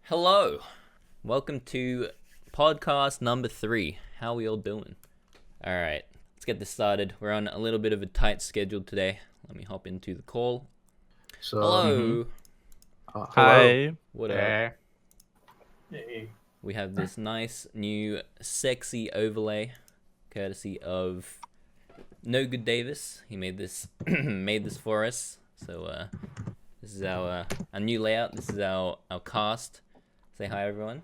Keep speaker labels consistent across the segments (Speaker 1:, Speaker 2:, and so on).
Speaker 1: Hello, welcome to podcast number 3. How are we all doing? All right, let's get this started. We're on a little bit of a tight schedule today. Let me hop into the call.
Speaker 2: So,
Speaker 1: Hello.
Speaker 3: Hi.
Speaker 1: What up?
Speaker 2: Hey.
Speaker 1: We have this nice new sexy overlay, courtesy of NoGoodDavis. He made this for us. So this is our new layout. This is our cast. Say hi, everyone.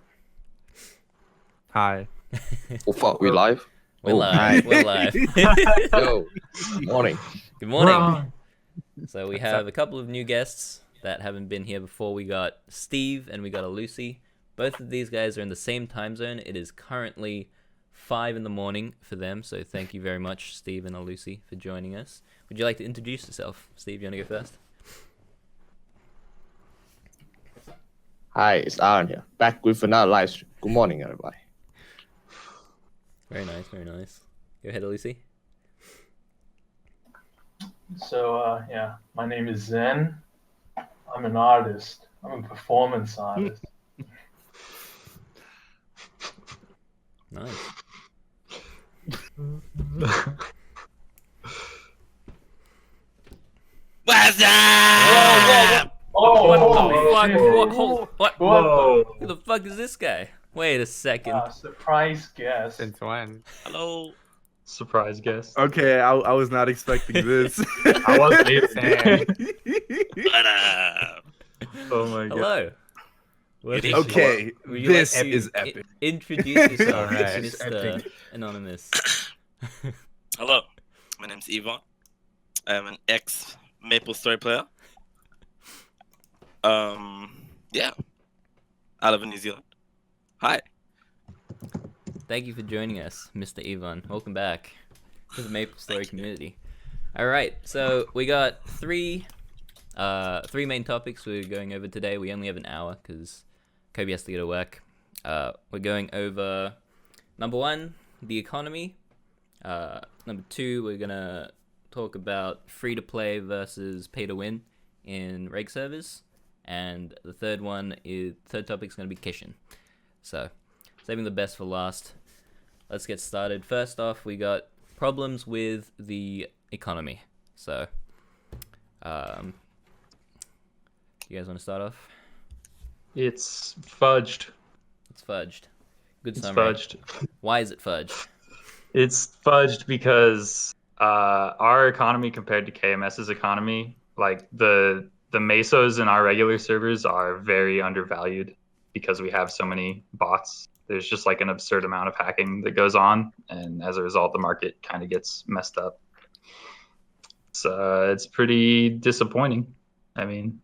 Speaker 3: Hi.
Speaker 4: Oh fuck, we live?
Speaker 1: We're
Speaker 4: Oh,
Speaker 1: live. We're live.
Speaker 4: Yo, morning.
Speaker 1: Good morning. So we have a couple of new guests that haven't been here before. We got Steve and we got Elluci. Both of these guys are in the same time zone. It is currently 5 in the morning for them. So thank you very much, Steve and Elluci, for joining us. Would you like to introduce yourself? Steve, you want to go first?
Speaker 4: Hi, it's Aaron here. Back with another live stream. Good morning, everybody.
Speaker 1: Very nice, very nice. Go ahead, Elluci.
Speaker 2: So, my name is Zen. I'm an artist. I'm a performance artist.
Speaker 1: Nice.
Speaker 5: What's up?
Speaker 2: Oh,
Speaker 1: What the fuck?
Speaker 2: holy
Speaker 1: What?
Speaker 2: Whoa.
Speaker 1: Who the fuck is this guy? Wait a second.
Speaker 2: Surprise guest.
Speaker 3: Since when?
Speaker 5: Hello.
Speaker 3: Surprise guest.
Speaker 6: Okay, I was not expecting this.
Speaker 3: I wasn't either.
Speaker 5: What up?
Speaker 3: Oh my god.
Speaker 1: Hello. What is-
Speaker 6: Okay,
Speaker 1: Would you
Speaker 6: this
Speaker 1: like to
Speaker 6: is epic.
Speaker 1: Introduce yourself,
Speaker 3: Alright.
Speaker 6: This is
Speaker 1: Mr.
Speaker 6: epic.
Speaker 1: Anonymous.
Speaker 5: Hello. My name's Evon. I'm an ex Maple Story player. Yeah. I live in New Zealand. Hi.
Speaker 1: Thank you for joining us, Mr. Evon. Welcome back to the Maple Story community. All right, so we got three main topics we're going over today. We only have an hour because Kobe has to go to work. We're going over number 1, the economy. Number 2, we're gonna talk about free-to-play versus pay-to-win in rake servers. And the third topic is gonna be Kishin. So, saving the best for last. Let's get started. First off, we got problems with the economy. So, you guys want to start off?
Speaker 3: It's fudged.
Speaker 1: It's fudged. Good
Speaker 3: It's
Speaker 1: summary.
Speaker 3: fudged.
Speaker 1: Why is it fudged?
Speaker 3: It's fudged because our economy compared to KMS's economy, like the mesos in our regular servers are very undervalued because we have so many bots. There's just like an absurd amount of hacking that goes on, and as a result, the market kind of gets messed up. So it's pretty disappointing. I mean,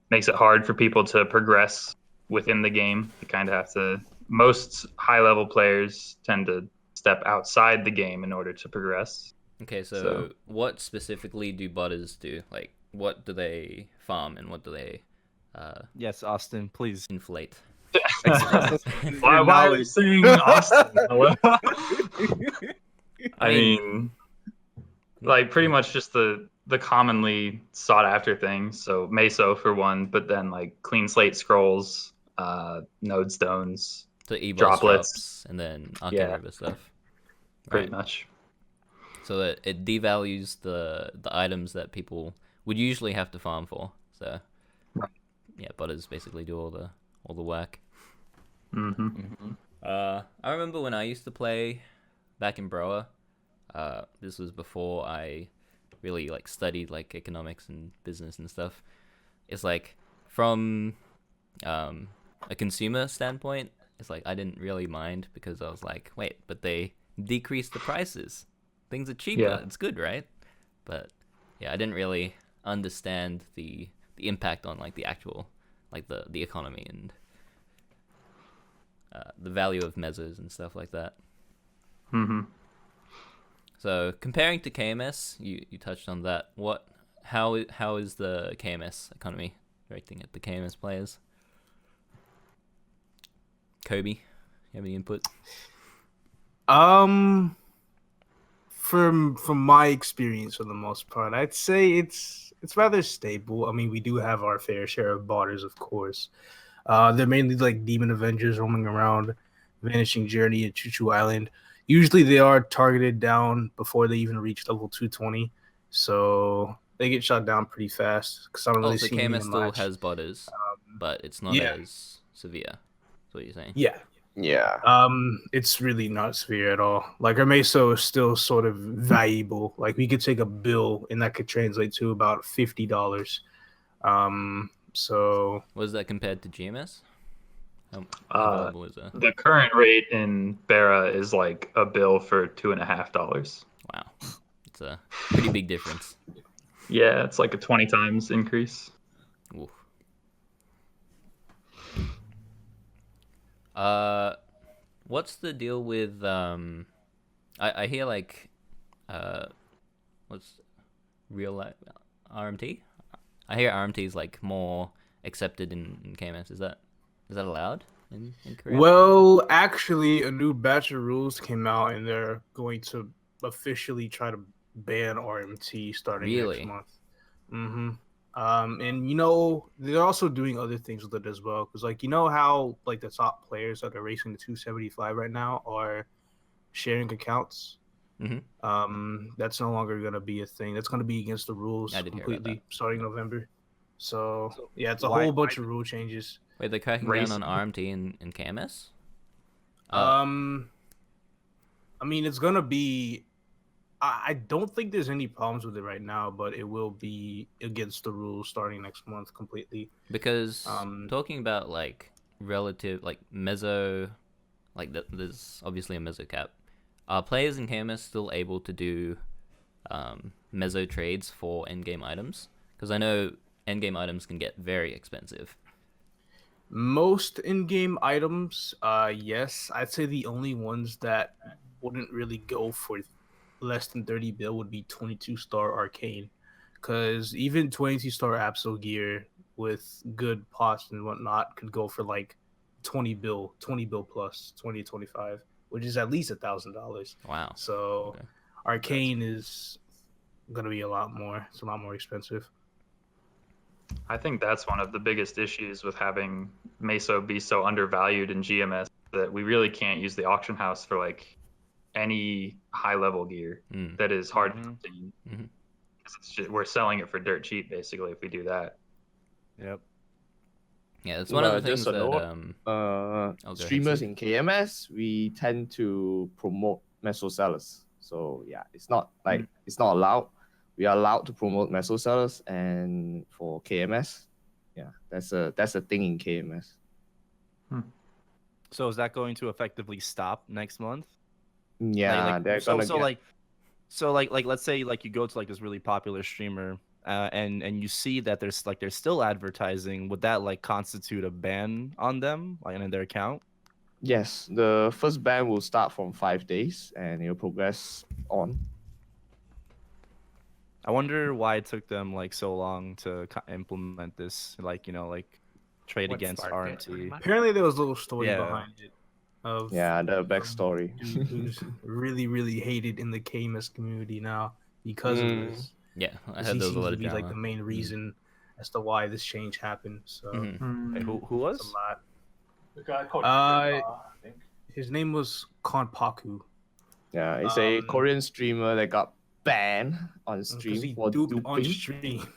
Speaker 3: makes it hard for people to progress within the game. You kind of have to. Most high-level players tend to step outside the game in order to progress.
Speaker 1: Okay, so what specifically do botters do? Like, what do they farm and what do they
Speaker 6: Yes, Austin, please.
Speaker 1: inflate?
Speaker 3: Why are you saying Austin? I mean, like pretty much just the commonly sought after things. So Meso for one, but then like clean slate scrolls, node stones,
Speaker 1: So Evos
Speaker 3: droplets.
Speaker 1: and then Arcane
Speaker 3: Yeah.
Speaker 1: River stuff.
Speaker 3: pretty
Speaker 1: Right.
Speaker 3: much.
Speaker 1: So it devalues the items that people would usually have to farm for. So
Speaker 3: Right.
Speaker 1: yeah, botters basically do all the work.
Speaker 3: Mm-hmm.
Speaker 1: I remember when I used to play back in Broa. This was before I really like studied like economics and business and stuff. It's like from a consumer standpoint, it's like I didn't really mind because I was like, wait, but they decreased the prices. Things are cheaper.
Speaker 3: Yeah.
Speaker 1: It's good, right? But yeah, I didn't really understand the impact on like the actual like the economy and the value of mesos and stuff like that.
Speaker 3: Mm-hmm.
Speaker 1: So comparing to KMS, you touched on that. How is the KMS economy rating at the KMS players? Kobe, you have any input?
Speaker 6: From my experience, for the most part, I'd say it's rather stable. I mean, we do have our fair share of botters, of course. They're mainly like demon avengers roaming around, Vanishing Journey, and Choo Choo Island. Usually they are targeted down before they even reach level 220, so they get shot down pretty fast. Because I don't really
Speaker 1: Oh, so
Speaker 6: see any
Speaker 1: KMS still
Speaker 6: much.
Speaker 1: has botters, but it's not
Speaker 6: yeah.
Speaker 1: as severe. That's what you're saying.
Speaker 6: Yeah.
Speaker 4: Yeah.
Speaker 6: It's really not severe at all. Like our meso is still sort of valuable. Like we could take a bill and that could translate to about $50. So
Speaker 1: What is that compared to GMS? How valuable is that?
Speaker 3: The current rate in Bera is like a bill for $2.50.
Speaker 1: Wow, it's a pretty big difference.
Speaker 3: Yeah, it's like a 20 times increase.
Speaker 1: Oof. What's the deal with I hear like what's real life RMT? I hear RMT is like more accepted in KMS. Is that allowed in Korea?
Speaker 6: well, actually, a new batch of rules came out, and they're going to officially try to ban RMT starting
Speaker 1: Really?
Speaker 6: next month. Mm-hmm. And they're also doing other things with it as well. Because like how like the top players that are racing the 275 right now are sharing accounts.
Speaker 1: Mm-hmm.
Speaker 6: That's no longer gonna be a thing. That's gonna be against the rules
Speaker 1: I did hear about
Speaker 6: completely starting November. So yeah, it's a
Speaker 3: Why-
Speaker 6: whole bunch of rule changes.
Speaker 1: Wait, they're cracking down on RMT in KMS?
Speaker 6: I mean, it's gonna be. I don't think there's any problems with it right now, but it will be against the rules starting next month completely.
Speaker 1: Because
Speaker 6: Um,
Speaker 1: talking about like relative like meso, like there's obviously a meso cap. Are players in KMS still able to do meso trades for endgame items? Because I know endgame items can get very expensive.
Speaker 6: Most in-game items, yes. I'd say the only ones that wouldn't really go for less than 30 bill would be 22-star Arcane. Because even 22-star Absol gear with good pots and whatnot could go for like 20 bill plus 20 to 25, which is at least $1,000.
Speaker 1: Wow.
Speaker 6: So
Speaker 1: Okay.
Speaker 6: Arcane is gonna be a lot more. It's a lot more expensive.
Speaker 3: I think that's one of the biggest issues with having Meso be so undervalued in GMS, that we really can't use the auction house for like any high level gear
Speaker 1: Mm.
Speaker 3: that is hard to obtain.
Speaker 1: Mhm.
Speaker 3: 'Cause it's just, we're selling it for dirt cheap basically if we do that.
Speaker 6: Yep.
Speaker 1: Yeah, it's one of the things
Speaker 4: Just a
Speaker 1: that
Speaker 4: note,
Speaker 1: go ahead,
Speaker 4: streamers
Speaker 1: Steve.
Speaker 4: in KMS, we tend to promote meso sellers. So yeah, it's not like it's not allowed. We are allowed to promote meso sellers, and for KMS, yeah, that's a thing in KMS.
Speaker 7: So is that going to effectively stop next month?
Speaker 4: Yeah, they're
Speaker 7: so
Speaker 4: gonna get.
Speaker 7: like let's say like you go to like this really popular streamer and you see that there's still advertising. Would that like constitute a ban on them, like in their account?
Speaker 4: Yes, the first ban will start from 5 days, and it'll progress on.
Speaker 7: I wonder why it took them like so long to implement this, like trade
Speaker 8: What
Speaker 7: against
Speaker 8: sparked it, pretty
Speaker 7: RMT.
Speaker 8: much?
Speaker 6: Apparently, there was a little story
Speaker 7: Yeah.
Speaker 6: behind it. Of
Speaker 4: Yeah, the backstory.
Speaker 6: dude who's really, really hated in the KMS community now because of this.
Speaker 1: Yeah, I
Speaker 6: 'Cause
Speaker 1: heard
Speaker 6: he
Speaker 1: there was a
Speaker 6: seems
Speaker 1: lot
Speaker 6: to
Speaker 1: of
Speaker 6: be
Speaker 1: drama.
Speaker 6: like the main reason as to why this change happened. So
Speaker 1: Mhm.
Speaker 7: Wait, who
Speaker 6: it's a
Speaker 7: was?
Speaker 6: lot.
Speaker 2: The guy called
Speaker 6: Uh,
Speaker 2: I think.
Speaker 6: His name was Konpaku.
Speaker 4: Yeah, it's a
Speaker 6: Um,
Speaker 4: Korean streamer that got banned on
Speaker 6: Because
Speaker 4: stream
Speaker 6: he
Speaker 4: for
Speaker 6: duped on
Speaker 4: duping.
Speaker 6: stream.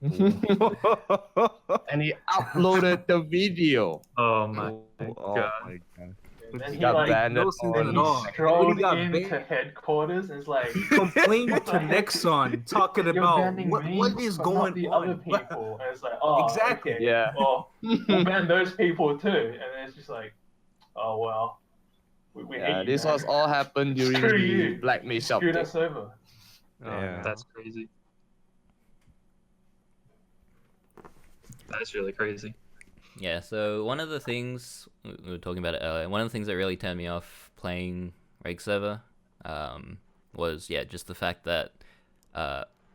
Speaker 4: And he uploaded the video.
Speaker 3: Oh my
Speaker 7: Oh
Speaker 3: god.
Speaker 7: my god.
Speaker 2: And then
Speaker 4: He
Speaker 2: he
Speaker 4: got
Speaker 2: like
Speaker 4: banned
Speaker 6: no
Speaker 4: on-
Speaker 6: sense
Speaker 2: then
Speaker 6: at
Speaker 2: he
Speaker 6: all.
Speaker 2: strolled
Speaker 6: When he got
Speaker 2: into
Speaker 6: banned-
Speaker 2: headquarters and is like,
Speaker 6: He complained
Speaker 2: What
Speaker 6: to
Speaker 2: the heck?
Speaker 6: Nexon talking
Speaker 2: "You're
Speaker 6: about
Speaker 2: banning
Speaker 6: what
Speaker 2: me,
Speaker 6: is
Speaker 2: but
Speaker 6: going
Speaker 2: not the
Speaker 6: on.
Speaker 2: other people." And it's like, oh,
Speaker 6: Exactly.
Speaker 2: okay,
Speaker 4: Yeah.
Speaker 2: well, we'll ban those people too. And then it's just like, oh well, we
Speaker 4: Yeah,
Speaker 2: hate you.
Speaker 4: this
Speaker 2: man.
Speaker 4: was all happened during
Speaker 2: Screw
Speaker 4: the
Speaker 2: you.
Speaker 4: Black Mesa
Speaker 2: Screw
Speaker 4: update.
Speaker 2: that server.
Speaker 7: Yeah.
Speaker 3: That's crazy. That's really crazy.
Speaker 1: Yeah, so one of the things we were talking about it earlier. One of the things that really turned me off playing Rake Server was just the fact that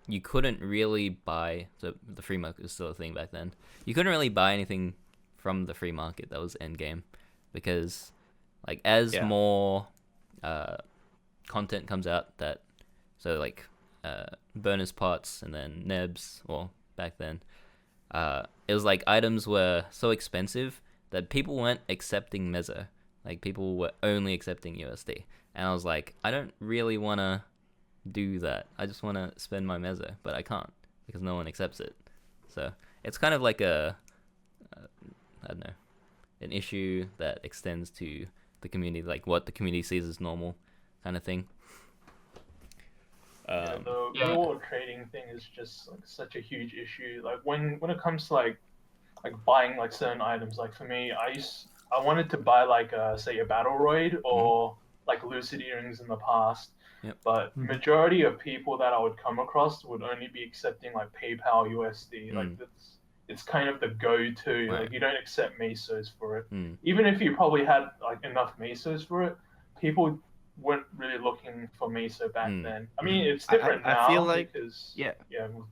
Speaker 1: you couldn't really buy. So the free market was still a thing back then. You couldn't really buy anything from the free market that was endgame, because like as
Speaker 7: Yeah.
Speaker 1: more content comes out, that so like bonus pots and then nebs, well back then. It was like items were so expensive that people weren't accepting Meso. Like people were only accepting USD, and I was like, I don't really want to do that. I just want to spend my Meso, but I can't because no one accepts it. So it's kind of like I don't know, an issue that extends to the community, like what the community sees as normal, kind of thing.
Speaker 2: The reward trading thing is just like such a huge issue. Like when it comes to like buying like certain items. Like for me, I wanted to buy like say a Battleroid or like Lucid earrings in the past.
Speaker 1: Yep.
Speaker 2: But majority of people that I would come across would only be accepting like PayPal USD. Like it's kind of the go-to.
Speaker 1: Right.
Speaker 2: Like you don't accept Mesos for it.
Speaker 1: Even
Speaker 2: if you probably had like enough Mesos for it, people weren't really looking for Meso back then. I mean, it's different now.
Speaker 7: I feel like
Speaker 2: because, with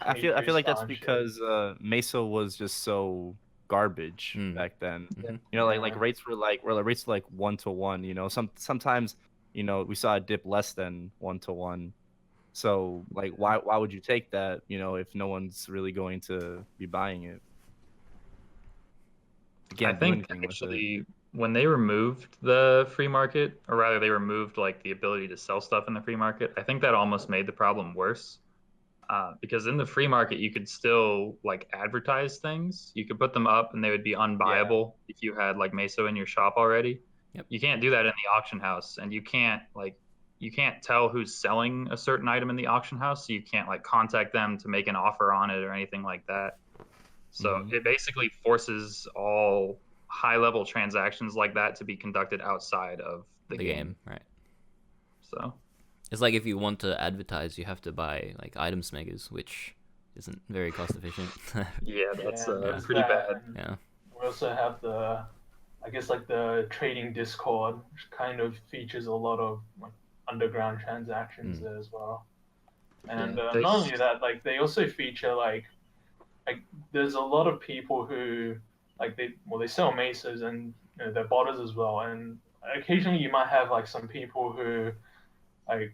Speaker 7: I feel
Speaker 2: 22
Speaker 7: like that's
Speaker 2: star and shit.
Speaker 7: because Meso was just so garbage back then.
Speaker 1: Mhm.
Speaker 7: You know, like rates were like 1-to-1. You know, sometimes you know we saw a dip less than 1-to-1. So like why would you take that? You know, if no one's really going to be buying it.
Speaker 3: I think actually when they removed the free market, or rather they removed like the ability to sell stuff in the free market, I think that almost made the problem worse. Because in the free market you could still like advertise things. You could put them up and they would be unbuyable if you had like Meso in your shop already.
Speaker 1: Yep.
Speaker 3: You can't do that in the auction house, and you can't tell who's selling a certain item in the auction house, so you can't like contact them to make an offer on it or anything like that. So it basically forces all high-level transactions like that to be conducted outside of the game.
Speaker 1: Right.
Speaker 3: So
Speaker 1: it's like if you want to advertise, you have to buy like item smeggers, which isn't very cost efficient.
Speaker 3: yeah, that's
Speaker 2: there's
Speaker 3: pretty
Speaker 2: that,
Speaker 3: bad.
Speaker 2: and
Speaker 1: Yeah.
Speaker 2: We also have the trading Discord, which kind of features a lot of like underground transactions there as well. And not only that, like they also feature like there's a lot of people who like they sell Mesos, and you know, they're botters as well. And occasionally you might have like some people who like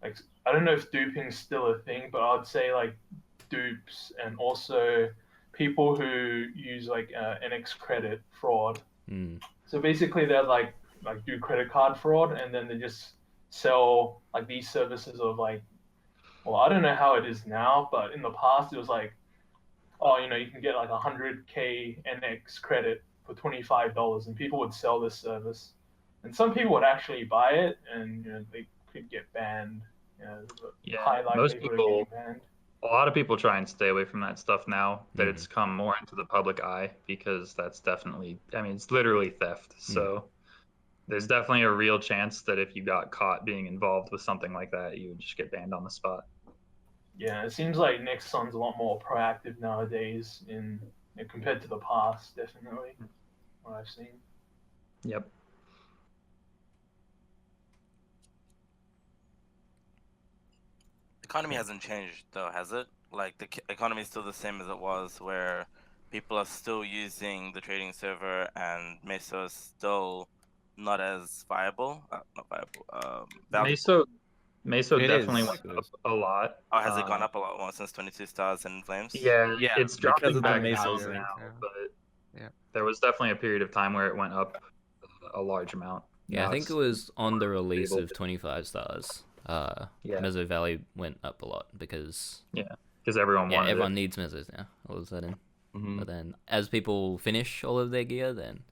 Speaker 2: I don't know if duping's still a thing, but I'd say like dupes and also people who use like NX credit fraud. So basically they're like do credit card fraud, and then they just sell like these services of like, well, I don't know how it is now, but in the past it was like, oh, you know, you can get like 100K NX credit for $25, and people would sell this service, and some people would actually buy it, and you know, they could get banned. You know, high
Speaker 3: most
Speaker 2: likelihood of
Speaker 3: people,
Speaker 2: getting banned.
Speaker 3: a lot of people try and stay away from that stuff now that it's come more into the public eye, because that's definitely, I mean, it's literally theft. So there's definitely a real chance that if you got caught being involved with something like that, you would just get banned on the spot.
Speaker 2: Yeah, it seems like Nexon's a lot more proactive nowadays compared to the past, definitely, what I've seen.
Speaker 3: Yep.
Speaker 5: The economy hasn't changed though, has it? Like the economy is still the same as it was, where people are still using the trading server, and Meso is still not as viable. Not viable. Valuable.
Speaker 3: Meso
Speaker 7: It
Speaker 3: definitely
Speaker 7: is.
Speaker 3: went up a lot.
Speaker 5: Oh, has it gone up a lot more since 22 stars and flames?
Speaker 3: Yeah, it's
Speaker 7: because
Speaker 3: dropping
Speaker 7: of the
Speaker 3: back
Speaker 7: Meso
Speaker 3: down
Speaker 7: thing.
Speaker 3: now,
Speaker 8: Yeah.
Speaker 3: but there was definitely a period of time where it went up a large amount.
Speaker 1: Yeah,
Speaker 3: Now
Speaker 1: I think
Speaker 3: it's
Speaker 1: it was on the release
Speaker 3: stable.
Speaker 1: of 25 stars.
Speaker 3: Yeah.
Speaker 1: Meso value went up a lot because
Speaker 3: because everyone wanted
Speaker 1: everyone
Speaker 3: it.
Speaker 1: needs Mesos now all of a sudden.
Speaker 7: Mhm.
Speaker 1: But then as people finish all of their gear, then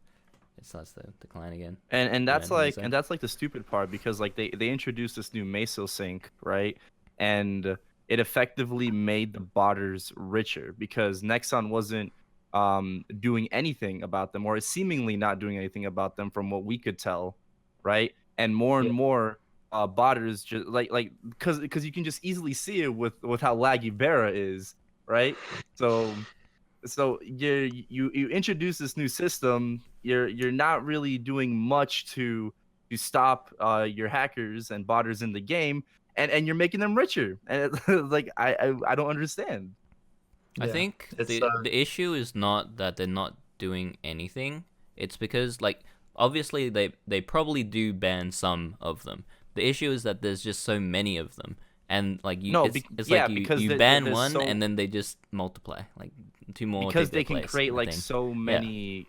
Speaker 1: it starts to decline again.
Speaker 7: And that's
Speaker 1: Yeah,
Speaker 7: like
Speaker 1: Meso.
Speaker 7: the stupid part, because like they introduced this new Meso sync, right? And it effectively made the botters richer, because Nexon wasn't doing anything about them, or seemingly not doing anything about them from what we could tell, right? And more and more botters just like because you can just easily see it with how laggy Vera is, right? So you introduce this new system, you're not really doing much to stop your hackers and botters in the game, and you're making them richer, and like I don't understand.
Speaker 1: I think the issue is not that they're not doing anything. It's because like obviously they probably do ban some of them. The issue is that there's just so many of them, and like you, it's like you ban
Speaker 7: there's
Speaker 1: one and then they just multiply. Like two more
Speaker 7: because
Speaker 1: take their
Speaker 7: they can
Speaker 1: place
Speaker 7: create
Speaker 1: kinda
Speaker 7: like
Speaker 1: thing.
Speaker 7: so many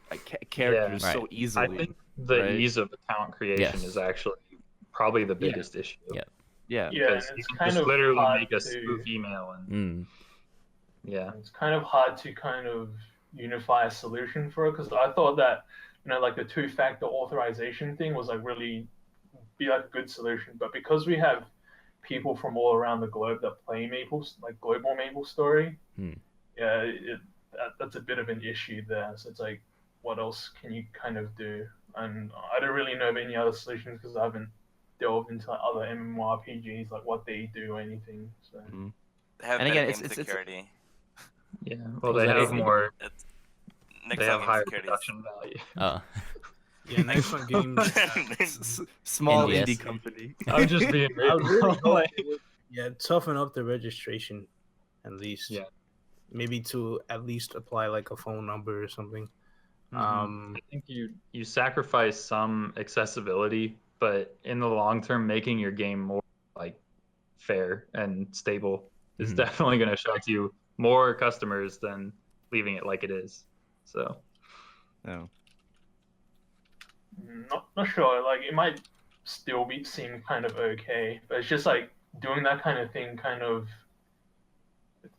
Speaker 7: characters
Speaker 1: right.
Speaker 7: so easily.
Speaker 3: I think the
Speaker 7: right?
Speaker 3: ease of account creation
Speaker 1: Yes.
Speaker 3: is actually probably the
Speaker 7: Yeah.
Speaker 3: biggest issue.
Speaker 1: Yeah.
Speaker 7: Yeah.
Speaker 2: Yeah, and
Speaker 3: Because you
Speaker 2: it's
Speaker 3: can
Speaker 2: kind
Speaker 3: just
Speaker 2: of
Speaker 3: literally
Speaker 2: hard
Speaker 3: make a
Speaker 2: to.
Speaker 3: spoof email and
Speaker 1: Mm.
Speaker 3: yeah.
Speaker 2: It's kind of hard to kind of unify a solution for it because I thought that like the two-factor authorization thing was like really be like a good solution, but because we have people from all around the globe that play like global MapleStory, yeah, that's a bit of an issue there. So it's like, what else can you kind of do? And I don't really know of any other solutions because I haven't delved into like, other MMORPGs, like what they do or anything. So.
Speaker 5: They have
Speaker 7: And again,
Speaker 5: better
Speaker 7: it's
Speaker 5: game security.
Speaker 3: Yeah. Well,
Speaker 1: Was
Speaker 3: they
Speaker 1: that
Speaker 3: have
Speaker 1: easy?
Speaker 3: more.
Speaker 5: Next
Speaker 3: They have
Speaker 5: game
Speaker 3: higher
Speaker 5: security is-
Speaker 3: production value.
Speaker 1: Oh.
Speaker 6: Yeah, next one game.
Speaker 7: Small
Speaker 1: NGS.
Speaker 7: indie company.
Speaker 3: I'm just being
Speaker 6: I
Speaker 3: real.
Speaker 6: really hope
Speaker 3: Like,
Speaker 6: they would, yeah, toughen up the registration, at least.
Speaker 3: Yeah.
Speaker 6: Maybe to at least apply like a phone number or something.
Speaker 3: I think you sacrifice some accessibility, but in the long term, making your game more like fair and stable is definitely going to attract you more customers than leaving it like it is. So.
Speaker 7: No.
Speaker 2: Not sure. Like it might still seem kind of okay, but it's just like doing that kind of thing.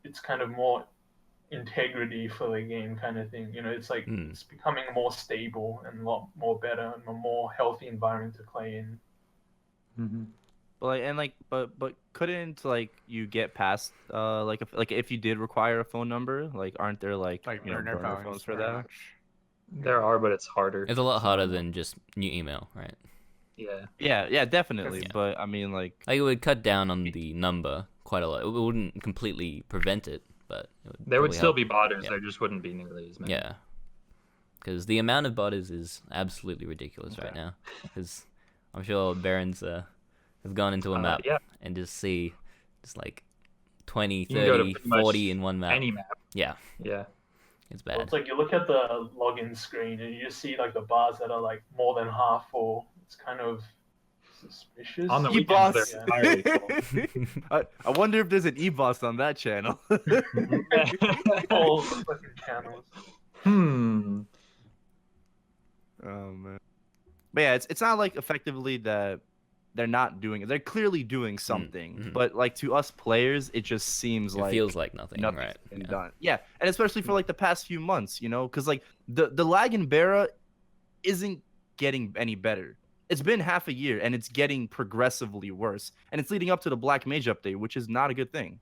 Speaker 2: It's kind of more integrity for the game, kind of thing. It's like it's becoming more stable and a lot more better and a more healthy environment to play in.
Speaker 7: But couldn't like you get past like if you did require a phone number, like aren't there like burner phones for that?
Speaker 3: There are, but it's harder.
Speaker 1: It's a lot harder than just new email, right?
Speaker 3: Yeah.
Speaker 7: Yeah, definitely.
Speaker 1: Yeah.
Speaker 7: But I mean, like
Speaker 1: Like it would cut down on the number quite a lot. It wouldn't completely prevent it, but it
Speaker 3: There would
Speaker 1: probably
Speaker 3: still
Speaker 1: help.
Speaker 3: be botters.
Speaker 1: Yeah.
Speaker 3: There just wouldn't be nearly as many.
Speaker 1: Yeah, because the amount of botters is absolutely ridiculous right now. Because I'm sure Barons have gone into a map and just see like 20,
Speaker 3: You can go to
Speaker 1: 30,
Speaker 3: pretty much
Speaker 1: 40 in one map.
Speaker 3: Any map.
Speaker 1: Yeah,
Speaker 3: Yeah.
Speaker 1: it's
Speaker 2: Well,
Speaker 1: bad.
Speaker 2: it's like you look at the login screen and you just see like the bars that are like more than half full. It's kind of suspicious.
Speaker 3: On the
Speaker 7: E-boss.
Speaker 3: weekends, they're entirely full.
Speaker 7: I wonder if there's an e-boss on that channel.
Speaker 2: All fucking channels.
Speaker 7: Oh man. But yeah, it's not like effectively that they're not doing it. They're clearly doing something. But like to us players, it just seems
Speaker 1: It
Speaker 7: like
Speaker 1: feels like nothing,
Speaker 7: nothing's
Speaker 1: right?
Speaker 7: been
Speaker 1: Yeah.
Speaker 7: done. Yeah, and especially for like the past few months, because like the lag in Bara isn't getting any better. It's been half a year and it's getting progressively worse, and it's leading up to the Black Mage update, which is not a good thing.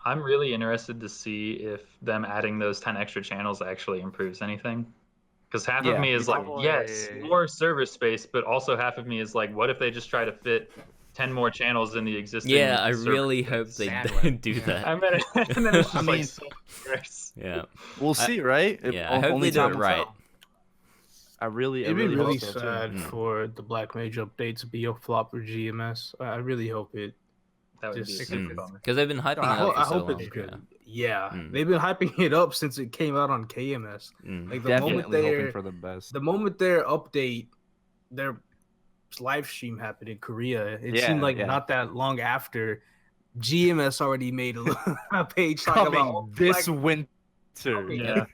Speaker 3: I'm really interested to see if them adding those 10 extra channels actually improves anything. Because half of me is like, yes, more server space, but also half of me is like, what if they just try to fit 10 more channels in the existing
Speaker 1: Yeah, I
Speaker 3: server
Speaker 1: really
Speaker 3: space?
Speaker 1: hope they
Speaker 6: Sandwich.
Speaker 1: do that.
Speaker 3: And then it's just
Speaker 7: I mean,
Speaker 3: like so worse.
Speaker 1: Yeah,
Speaker 7: We'll see, right?
Speaker 1: I hope
Speaker 7: only
Speaker 1: they do
Speaker 7: time
Speaker 1: it
Speaker 7: will
Speaker 1: right.
Speaker 7: tell. I really
Speaker 6: It'd be really
Speaker 7: hope so, too.
Speaker 6: sad for the Black Mage update to be a flop for GMS. I really hope it.
Speaker 3: That would be a
Speaker 6: Just-
Speaker 3: super bummer.
Speaker 1: Because they've been hyping it
Speaker 6: I,
Speaker 1: up
Speaker 6: ho-
Speaker 1: for
Speaker 6: I
Speaker 1: so
Speaker 6: hope
Speaker 1: long.
Speaker 6: it's good.
Speaker 1: Yeah.
Speaker 6: Yeah, they've been hyping it up since it came out on KMS. Like the moment
Speaker 7: Definitely hoping
Speaker 6: their
Speaker 7: for the best.
Speaker 6: the moment their update, their live stream happened in Korea, it
Speaker 7: Yeah,
Speaker 6: seemed like
Speaker 7: yeah.
Speaker 6: not that long after, GMS already made a page talking
Speaker 7: Coming
Speaker 6: about
Speaker 7: this
Speaker 6: Black-
Speaker 7: winter.
Speaker 3: Yeah.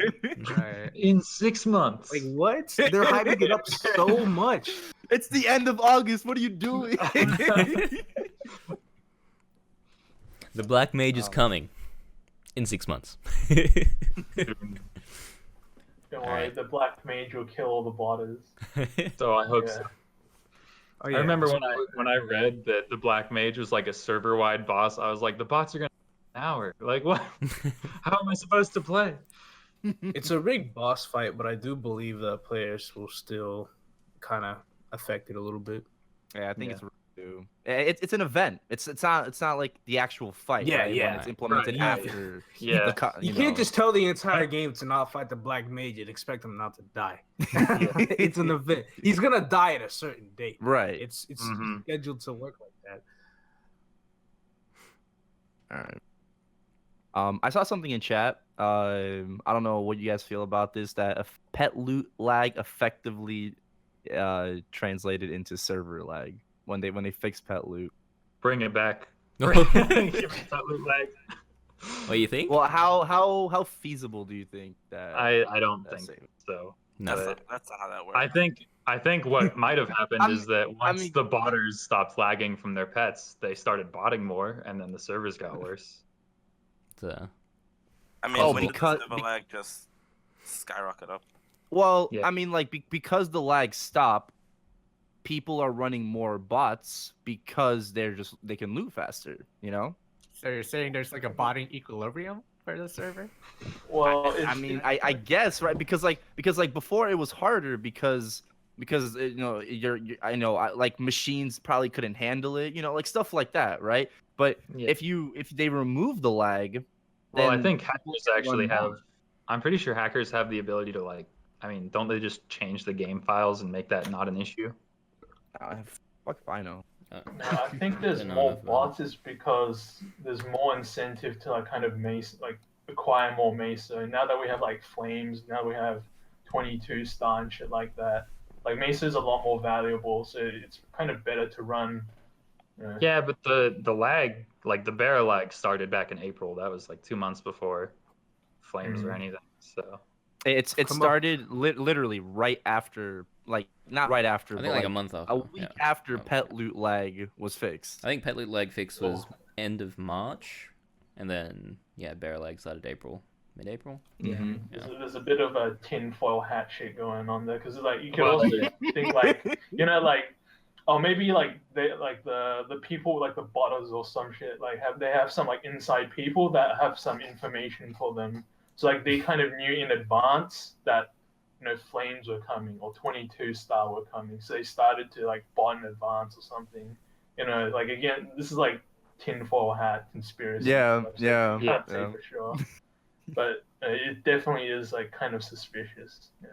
Speaker 6: Right.
Speaker 3: In 6 months.
Speaker 6: Like what? They're hyping it up so much.
Speaker 7: It's the end of August. What are you doing?
Speaker 1: The Black Mage is coming in 6 months.
Speaker 2: Don't worry,
Speaker 1: Alright.
Speaker 2: the Black Mage will kill all the botters.
Speaker 3: So I hope
Speaker 2: Yeah.
Speaker 3: so.
Speaker 6: Oh,
Speaker 3: I remember when I read that the Black Mage was like a server-wide boss, I was like, the bots are gonna an hour. Like what? How am I supposed to play?
Speaker 6: It's a rigged boss fight, but I do believe that players will still kind of affect it a little bit.
Speaker 7: Yeah, I think
Speaker 3: Yeah.
Speaker 7: it's too. It's an event. It's not like the actual fight.
Speaker 6: Yeah,
Speaker 7: right? When
Speaker 6: yeah.
Speaker 7: it's implemented
Speaker 3: Right,
Speaker 7: after.
Speaker 3: Yeah.
Speaker 7: The
Speaker 6: You can't just tell the entire game to not fight the Black Mage and expect him not to die. It's an event. He's gonna die at a certain date.
Speaker 7: Right.
Speaker 6: It's
Speaker 3: Mhm.
Speaker 6: scheduled to work like that.
Speaker 7: All right. I saw something in chat. I don't know what you guys feel about this. That pet loot lag effectively translated into server lag when they fix pet loot.
Speaker 3: Bring it back. Give me that loot lag.
Speaker 1: What do you think?
Speaker 7: Well, how feasible do you think that?
Speaker 3: I don't
Speaker 7: that's
Speaker 3: think
Speaker 7: it?
Speaker 3: so.
Speaker 5: That's
Speaker 3: But
Speaker 5: that's not how that works.
Speaker 3: I think what might have happened
Speaker 7: I
Speaker 3: is that once
Speaker 7: mean-
Speaker 3: the botters stopped lagging from their pets, they started botting more, and then the servers got worse.
Speaker 1: So,
Speaker 5: I mean,
Speaker 7: Oh,
Speaker 5: when
Speaker 7: because-
Speaker 5: did the server lag just skyrocket up?
Speaker 7: Well,
Speaker 3: Yeah.
Speaker 7: I mean, like because the lag stopped, people are running more bots because they can loot faster. You know.
Speaker 8: So you're saying there's like a botting equilibrium for the server?
Speaker 2: Well,
Speaker 7: I mean, I guess right because before it was harder because you know like machines probably couldn't handle it, you know, like stuff like that, right? But
Speaker 3: Yeah.
Speaker 7: if they remove the lag,
Speaker 3: Well, I
Speaker 7: then
Speaker 3: think hackers actually
Speaker 7: run
Speaker 3: have.
Speaker 7: more.
Speaker 3: I'm pretty sure hackers have the ability to like. I mean, don't they just change the game files and make that not an issue?
Speaker 7: Fuck if I know.
Speaker 2: No, I think there's
Speaker 1: Don't know
Speaker 2: more
Speaker 1: enough about it.
Speaker 2: bots is because there's more incentive to like kind of acquire more Mesa. Now that we have like flames, now we have 22 star and shit like that. Like Mesa is a lot more valuable, so it's kind of better to run.
Speaker 3: Yeah, but the lag, like the bear lag, started back in April. That was like 2 months before flames or anything. So
Speaker 7: It
Speaker 6: Come up-
Speaker 7: started literally right after, like not right after,
Speaker 1: I
Speaker 7: but
Speaker 1: think like a month after.
Speaker 7: a week
Speaker 1: yeah.
Speaker 7: after
Speaker 1: Oh.
Speaker 7: pet loot lag was fixed.
Speaker 1: I think pet loot lag fix was end of March, and then bear lag started mid-April.
Speaker 7: Mhm.
Speaker 2: There's a bit of a tinfoil hat shit going on there because like you could
Speaker 3: Well,
Speaker 2: also think like like oh maybe like they like the people like the botters or some shit like they have some like inside people that have some information for them, so like they kind of knew in advance that flames were coming or 22 star were coming, so they started to like bot in advance or something. Like again, this is like tinfoil hat conspiracy
Speaker 7: Yeah,
Speaker 2: stuff, so
Speaker 7: yeah,
Speaker 2: you can't say
Speaker 7: yeah.
Speaker 2: for sure. But it definitely is like kind of suspicious. Yeah.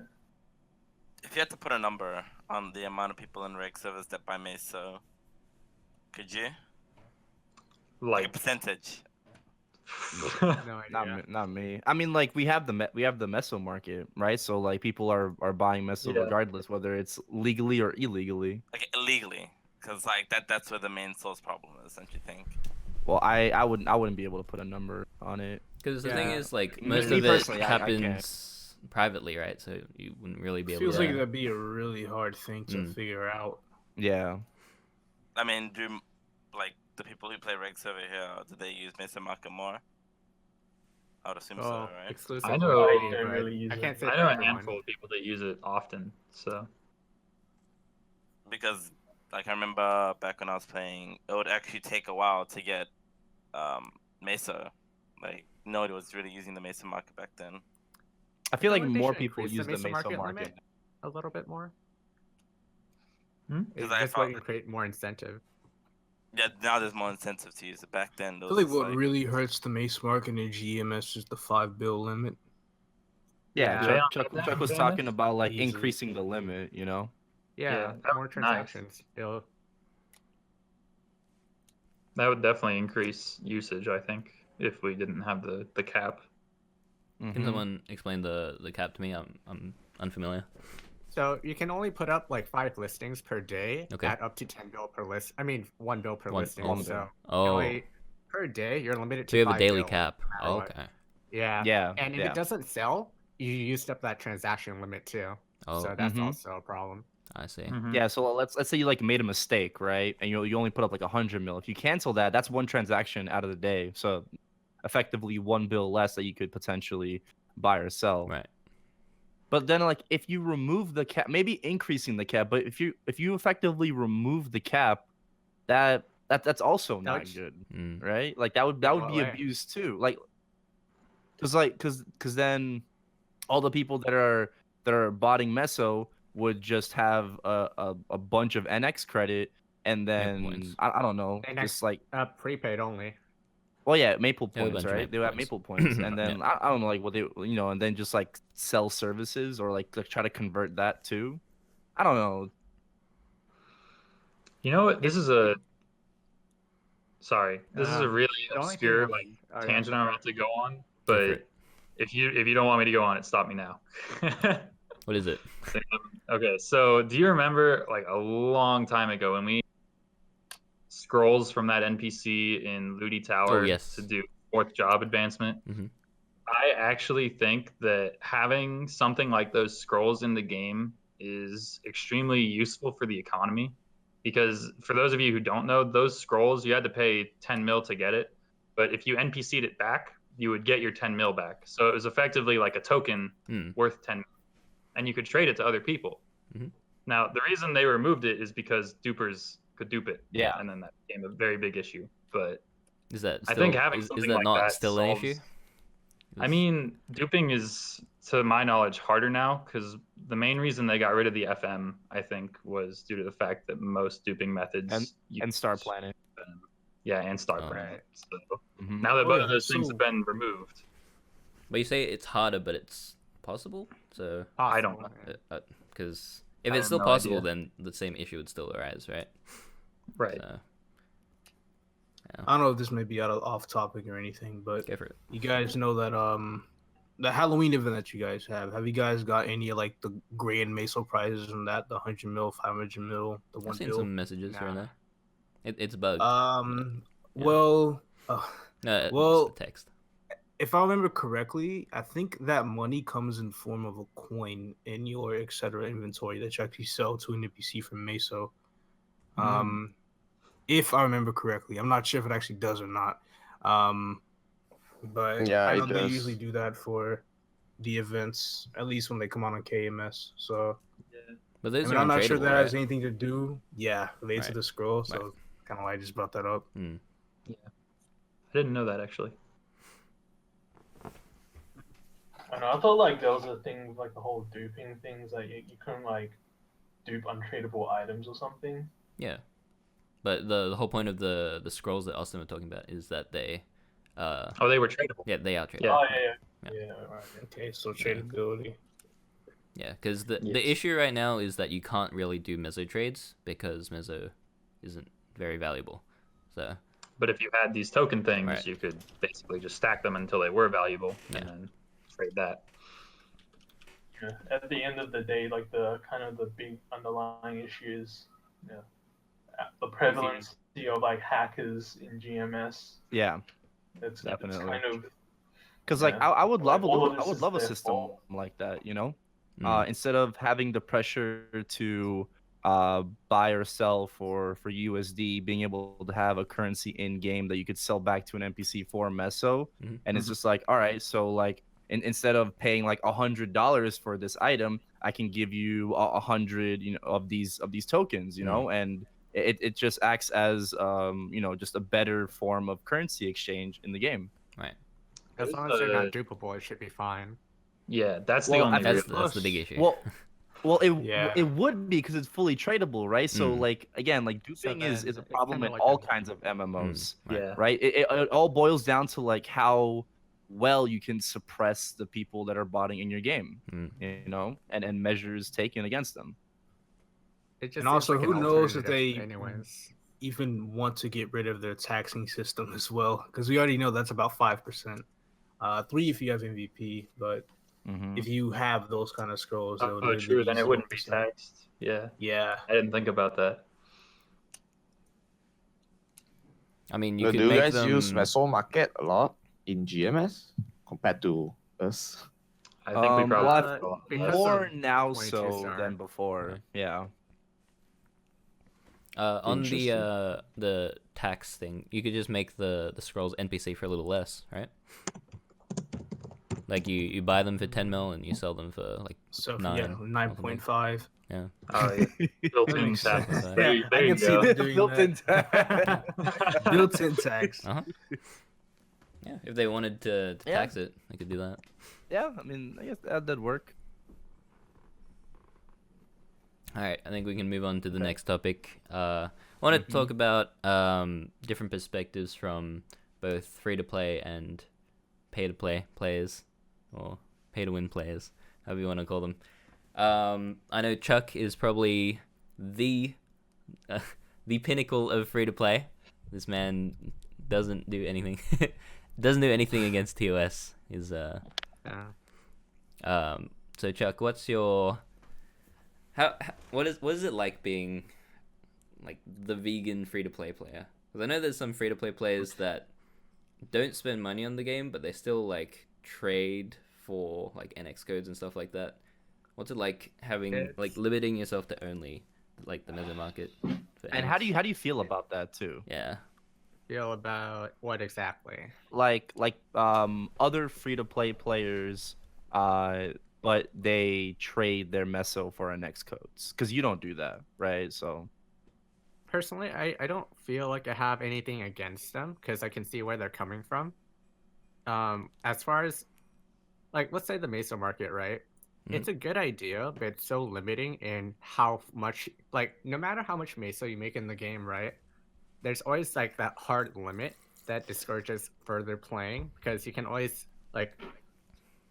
Speaker 5: If you had to put a number on the amount of people in reg servers that buy Meso, could you? Like a
Speaker 3: like
Speaker 5: percentage.
Speaker 8: No idea.
Speaker 7: Not me. I mean, like we have the meso market, right? So like people are buying meso
Speaker 3: Yeah.
Speaker 7: regardless whether it's legally or illegally.
Speaker 5: Like illegally. Because like that's where the main source problem is, don't you think?
Speaker 7: Well, I wouldn't be able to put a number on it.
Speaker 1: Because the thing
Speaker 8: Yeah.
Speaker 1: is, like,
Speaker 7: Me
Speaker 1: most of it
Speaker 7: personally, I can't.
Speaker 1: happens privately, right? So you wouldn't really be able
Speaker 6: Feels
Speaker 1: to.
Speaker 6: like that'd be a really hard thing to figure out.
Speaker 7: Yeah.
Speaker 5: I mean, do like the people who play reg server here, do they use Mesa Market more? I would assume so,
Speaker 8: Well,
Speaker 5: right?
Speaker 8: exclusive.
Speaker 3: I know-
Speaker 2: I don't really use
Speaker 8: I can't
Speaker 2: it.
Speaker 8: say
Speaker 3: I
Speaker 8: for
Speaker 3: know a
Speaker 8: everyone.
Speaker 3: handful of people that use it often. So
Speaker 5: Because like I remember back when I was playing, it would actually take a while to get Mesa. Like nobody was really using the Mesa Market back then.
Speaker 7: I feel like
Speaker 8: They
Speaker 7: more
Speaker 8: should
Speaker 7: people
Speaker 8: increase
Speaker 7: use the
Speaker 8: Mesa
Speaker 7: meso
Speaker 8: limit
Speaker 7: market.
Speaker 8: a little bit more.
Speaker 3: Hmm?
Speaker 8: It's
Speaker 5: I
Speaker 8: just
Speaker 5: thought-
Speaker 8: way to create more incentive.
Speaker 5: Yeah, now there's more incentive to use it. Back then,
Speaker 6: I
Speaker 5: there
Speaker 6: feel
Speaker 5: was
Speaker 6: like
Speaker 5: just,
Speaker 6: what really hurts the mace market in GMS is the 5 bill limit.
Speaker 7: Yeah,
Speaker 3: Yeah.
Speaker 7: Chuck was
Speaker 3: Yeah.
Speaker 7: talking about like
Speaker 6: Easily.
Speaker 7: increasing the limit, you know.
Speaker 8: Yeah,
Speaker 3: that
Speaker 8: more
Speaker 3: would be nice.
Speaker 8: transactions. It'll
Speaker 3: that would definitely increase usage. I think if we didn't have the cap.
Speaker 1: Can
Speaker 7: Mhm.
Speaker 1: someone explain the cap to me? I'm unfamiliar.
Speaker 8: So you can only put up like 5 listings per day
Speaker 1: Okay.
Speaker 8: at up to 10 bill per list. I mean, 1 bill per
Speaker 1: One-
Speaker 8: listing.
Speaker 1: one
Speaker 8: so
Speaker 1: bill.
Speaker 8: you
Speaker 1: Oh,
Speaker 8: only per day you're limited to.
Speaker 1: so you have a
Speaker 8: 5
Speaker 1: daily
Speaker 8: bill.
Speaker 1: cap.
Speaker 8: matter
Speaker 1: Oh,
Speaker 8: what.
Speaker 1: okay.
Speaker 8: Yeah.
Speaker 7: Yeah.
Speaker 8: And if
Speaker 7: yeah.
Speaker 8: it doesn't sell, you used up that transaction limit too.
Speaker 1: Oh,
Speaker 8: So that's
Speaker 7: Mhm.
Speaker 8: also a problem.
Speaker 1: I see.
Speaker 3: Mhm.
Speaker 7: Yeah, so let's say you like made a mistake, right? And you only put up like 100 mil. If you cancel that, that's one transaction out of the day. So effectively 1 bill less that you could potentially buy or sell.
Speaker 1: Right.
Speaker 7: But then like if you remove the cap, maybe increasing the cap, but if you effectively remove the cap, that's also not
Speaker 8: That's-
Speaker 7: good,
Speaker 1: Mm.
Speaker 7: right? Like that would
Speaker 8: what
Speaker 7: be
Speaker 8: way?
Speaker 7: abused too. Like cuz then all the people that are botting meso would just have a bunch of NX credit and then
Speaker 1: points.
Speaker 7: I don't know,
Speaker 8: NX
Speaker 7: just like
Speaker 8: Prepaid only.
Speaker 7: well, yeah, Maple
Speaker 1: They have a
Speaker 7: points,
Speaker 1: bunch of
Speaker 7: right?
Speaker 1: Maple
Speaker 7: They would have
Speaker 1: points.
Speaker 7: Maple points, and then
Speaker 1: Yeah.
Speaker 7: I don't know, like what they, and then just like sell services or like try to convert that too. I don't know.
Speaker 3: You know what? This is a. Sorry, this is a
Speaker 8: Um,
Speaker 3: really
Speaker 8: The only thing
Speaker 3: obscure
Speaker 8: I'm-
Speaker 3: like
Speaker 8: oh, yeah,
Speaker 3: tangent
Speaker 8: go
Speaker 3: I'm
Speaker 8: for
Speaker 3: about
Speaker 8: it.
Speaker 3: to go on,
Speaker 1: Go for
Speaker 3: but
Speaker 1: it.
Speaker 3: if you don't want me to go on it, stop me now.
Speaker 1: What is it?
Speaker 3: Okay, so do you remember like a long time ago when we scrolls from that NPC in Looty Tower
Speaker 1: Oh, yes.
Speaker 3: to do fourth job advancement.
Speaker 1: Mhm.
Speaker 3: I actually think that having something like those scrolls in the game is extremely useful for the economy, because for those of you who don't know, those scrolls, you had to pay 10 mil to get it, but if you NPC'd it back, you would get your 10 mil back. So it was effectively like a token worth 10 mil, and you could trade it to other people.
Speaker 1: Mhm.
Speaker 3: Now, the reason they removed it is because dupers could dupe it.
Speaker 7: Yeah.
Speaker 3: And then that became a very big issue. But
Speaker 1: Is that
Speaker 3: I
Speaker 1: still,
Speaker 3: think having
Speaker 1: is
Speaker 3: something
Speaker 1: that
Speaker 3: like
Speaker 1: not
Speaker 3: that
Speaker 1: still an
Speaker 3: solves-
Speaker 1: issue?
Speaker 3: I mean, duping is, to my knowledge, harder now, because the main reason they got rid of the FM, I think, was due to the fact that most duping methods
Speaker 7: And Star Planet.
Speaker 3: Yeah, and Star
Speaker 1: Oh.
Speaker 3: Planet. So
Speaker 7: Mhm.
Speaker 3: now that
Speaker 6: Oh,
Speaker 3: both
Speaker 6: yeah,
Speaker 3: of those things
Speaker 6: so-
Speaker 3: have been removed,
Speaker 1: But you say it's harder, but it's possible. So
Speaker 3: I don't know.
Speaker 1: because if
Speaker 3: I
Speaker 1: it's
Speaker 3: have
Speaker 1: still
Speaker 3: no
Speaker 1: possible,
Speaker 3: idea.
Speaker 1: then the same issue would still arise, right?
Speaker 3: Right.
Speaker 1: So,
Speaker 6: I don't know if this may be off topic or anything, but
Speaker 1: go for it.
Speaker 6: you guys know that the Halloween event that you guys have you guys got any of like the Grand Meso prizes from that? The 100 mil, 500 mil, the
Speaker 1: I've
Speaker 6: 1
Speaker 1: seen
Speaker 6: bill?
Speaker 1: some messages here and
Speaker 8: Nah.
Speaker 1: there. It's bugged. Yeah.
Speaker 6: Well,
Speaker 1: No,
Speaker 6: well,
Speaker 1: just the text.
Speaker 6: if I remember correctly, I think that money comes in form of a coin in your etc. inventory that you actually sell to an NPC from Meso. If I remember correctly, I'm not sure if it actually does or not. But
Speaker 4: Yeah,
Speaker 6: I
Speaker 4: it
Speaker 6: know they
Speaker 4: does.
Speaker 6: usually do that for the events, at least when they come out on KMS. So
Speaker 1: But
Speaker 6: I
Speaker 1: those
Speaker 6: mean,
Speaker 1: are
Speaker 6: I'm not sure
Speaker 1: untradeable,
Speaker 6: that has
Speaker 1: right?
Speaker 6: anything to do, related to
Speaker 1: Right.
Speaker 6: the scroll. So
Speaker 1: Right.
Speaker 6: kind of why I just brought that up.
Speaker 1: Hmm.
Speaker 3: I didn't know that actually.
Speaker 2: I know. I thought like there was a thing with like the whole duping things, like you couldn't like dupe untradeable items or something.
Speaker 1: Yeah. But the whole point of the scrolls that Austin was talking about is that they,
Speaker 3: Oh, they were tradable.
Speaker 1: yeah, they are tradable.
Speaker 3: Yeah.
Speaker 2: Oh
Speaker 1: Yeah.
Speaker 2: yeah, right.
Speaker 6: Okay, so tradability.
Speaker 1: Yeah, because the
Speaker 3: Yes.
Speaker 1: issue right now is that you can't really do meso trades because meso isn't very valuable. So
Speaker 3: But if you had these token things,
Speaker 1: Right.
Speaker 3: you could basically just stack them until they were valuable
Speaker 1: Yeah.
Speaker 3: and then trade that.
Speaker 2: Yeah. At the end of the day, like the kind of the big underlying issue is, the prevalence of like hackers in GMS.
Speaker 7: Yeah.
Speaker 2: It's
Speaker 7: Definitely.
Speaker 2: kind of
Speaker 7: Because like
Speaker 2: Yeah.
Speaker 7: I would love a
Speaker 2: All
Speaker 7: little,
Speaker 2: of
Speaker 7: I
Speaker 2: this
Speaker 7: would
Speaker 2: is
Speaker 7: love a
Speaker 2: their
Speaker 7: system
Speaker 2: fault.
Speaker 7: like that, you know.
Speaker 1: Mm.
Speaker 7: Instead of having the pressure to buy or sell for USD, being able to have a currency in game that you could sell back to an NPC for meso,
Speaker 1: Mhm.
Speaker 7: and it's just like, all right, so like instead of paying like $100 for this item, I can give you 100, of these tokens, and it just acts as just a better form of currency exchange in the game.
Speaker 1: Right.
Speaker 8: As long as they're not dupable, it should be fine.
Speaker 3: Yeah, that's the
Speaker 7: Well,
Speaker 3: only
Speaker 1: That's
Speaker 3: real.
Speaker 1: that's the big issue.
Speaker 7: Well,
Speaker 6: Yeah.
Speaker 7: it would be because it's fully tradable, right? So
Speaker 1: Mm.
Speaker 7: like again, like duping is
Speaker 8: then
Speaker 7: a
Speaker 8: it's
Speaker 7: problem
Speaker 8: kinda
Speaker 7: in
Speaker 8: like
Speaker 7: all
Speaker 8: a-
Speaker 7: kinds of MMOs,
Speaker 1: Right.
Speaker 3: Yeah.
Speaker 7: right? It all boils down to like how well you can suppress the people that are botting in your game,
Speaker 1: Mm.
Speaker 7: and measures taken against them.
Speaker 8: It just
Speaker 6: And
Speaker 8: seems
Speaker 6: also,
Speaker 8: like an
Speaker 6: who knows if
Speaker 8: alternative
Speaker 6: they
Speaker 8: anyways.
Speaker 6: even want to get rid of their taxing system as well? Because we already know that's about 5%. 3 if you have MVP, but
Speaker 7: Mhm.
Speaker 6: if you have those kind of scrolls, that would
Speaker 3: Oh,
Speaker 6: literally
Speaker 3: true. Then it wouldn't be
Speaker 6: 0%.
Speaker 3: taxed. Yeah.
Speaker 6: Yeah.
Speaker 3: I didn't think about that.
Speaker 1: I mean, you
Speaker 4: Do
Speaker 1: could
Speaker 4: you
Speaker 1: make
Speaker 4: guys
Speaker 1: them.
Speaker 4: use Meso Market a lot in GMS compared to us?
Speaker 3: I think we
Speaker 7: Well,
Speaker 3: probably
Speaker 7: I've-
Speaker 3: a lot
Speaker 8: because
Speaker 3: less.
Speaker 7: more
Speaker 8: of
Speaker 7: now
Speaker 8: 22
Speaker 7: so
Speaker 8: star.
Speaker 7: than before.
Speaker 1: Right.
Speaker 7: Yeah.
Speaker 1: On the
Speaker 4: Interesting.
Speaker 1: tax thing, you could just make the scrolls NPC for a little less, right? Like you buy them for 10 mil and you sell them for like
Speaker 6: So
Speaker 1: Nine
Speaker 6: yeah,
Speaker 1: or
Speaker 6: 9.5.
Speaker 1: yeah.
Speaker 3: Oh, yeah. Built-in
Speaker 6: makes
Speaker 3: tax.
Speaker 1: sense.
Speaker 3: There,
Speaker 6: Yeah,
Speaker 3: there
Speaker 6: I
Speaker 3: you
Speaker 6: can see
Speaker 3: go.
Speaker 6: them doing
Speaker 7: Built-in
Speaker 6: that. Built-in tax.
Speaker 1: Uh-huh. Yeah, if they wanted to
Speaker 7: Yeah.
Speaker 1: tax it, they could do that.
Speaker 7: Yeah, I mean, I guess that'd work.
Speaker 1: All right, I think we can move on to the next topic. I want to talk about different perspectives from both free-to-play and pay-to-play players, or pay-to-win players, however you want to call them. I know Chuck is probably the pinnacle of free-to-play. This man doesn't do anything. Doesn't do anything against TOS.
Speaker 8: Yeah.
Speaker 1: So Chuck, what's your what is it like being like the vegan free to play player? Because I know there's some free to play players that don't spend money on the game, but they still like trade for like NX codes and stuff like that. What's it like having like limiting yourself to only like the meso market? For
Speaker 7: And
Speaker 1: NX?
Speaker 7: how do you feel about that too?
Speaker 1: Yeah.
Speaker 8: Feel about what exactly?
Speaker 7: Like other free to play players, but they trade their meso for NX codes because you don't do that, right? So
Speaker 8: Personally, I don't feel like I have anything against them because I can see where they're coming from. As far as like let's say the meso market, right? It's a good idea, but it's so limiting in how much like no matter how much meso you make in the game, right? There's always like that hard limit that discourages further playing because you can always like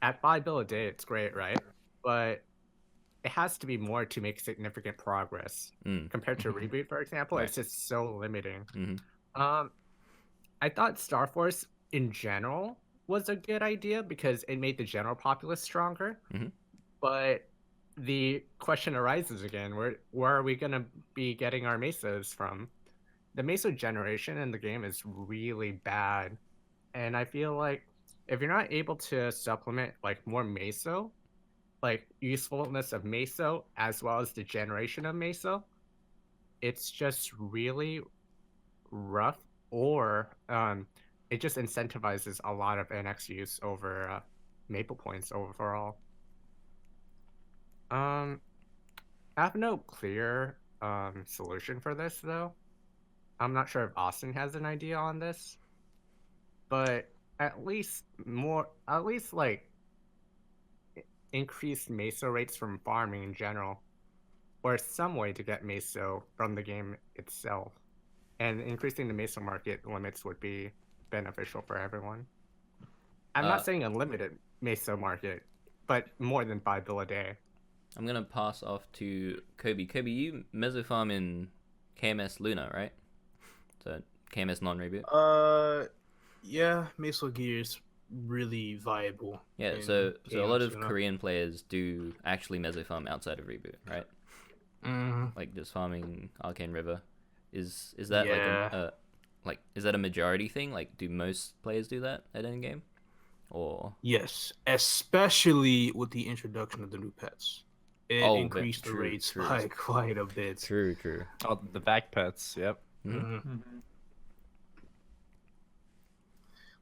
Speaker 8: at 5 bill a day it's great, right? But it has to be more to make significant progress compared to Reboot, for example.
Speaker 1: Right.
Speaker 8: It's just so limiting.
Speaker 1: Mhm.
Speaker 8: I thought Star Force in general was a good idea because it made the general populace stronger.
Speaker 1: Mhm.
Speaker 8: But the question arises again: where are we gonna be getting our mesos from? The meso generation in the game is really bad, and I feel like if you're not able to supplement like more meso, like usefulness of meso as well as the generation of meso, it's just really rough, or it just incentivizes a lot of NX use over maple points overall. I have no clear solution for this though. I'm not sure if Austin has an idea on this, but at least like increased meso rates from farming in general, or some way to get meso from the game itself, and increasing the meso market limits would be beneficial for everyone. I'm not saying unlimited meso market, but more than 5 bill a day.
Speaker 1: I'm gonna pass off to Kobe. Kobe, you meso farm in KMS Luna, right? So KMS non-reboot.
Speaker 6: Yeah, meso gear is really viable.
Speaker 1: Yeah,
Speaker 6: in
Speaker 1: so a lot
Speaker 6: games,
Speaker 1: of
Speaker 6: you know?
Speaker 1: Korean players do actually meso farm outside of reboot, right?
Speaker 6: Mhm.
Speaker 1: Like just farming Arcane River. Is that
Speaker 6: Yeah.
Speaker 1: like is that a majority thing? Like do most players do that at end game? Or
Speaker 6: Yes, especially with the introduction of the new pets. It increased the
Speaker 1: true,
Speaker 6: rates
Speaker 1: true.
Speaker 6: by quite a bit.
Speaker 1: True.
Speaker 7: oh, the back pets, yep.
Speaker 6: Mhm.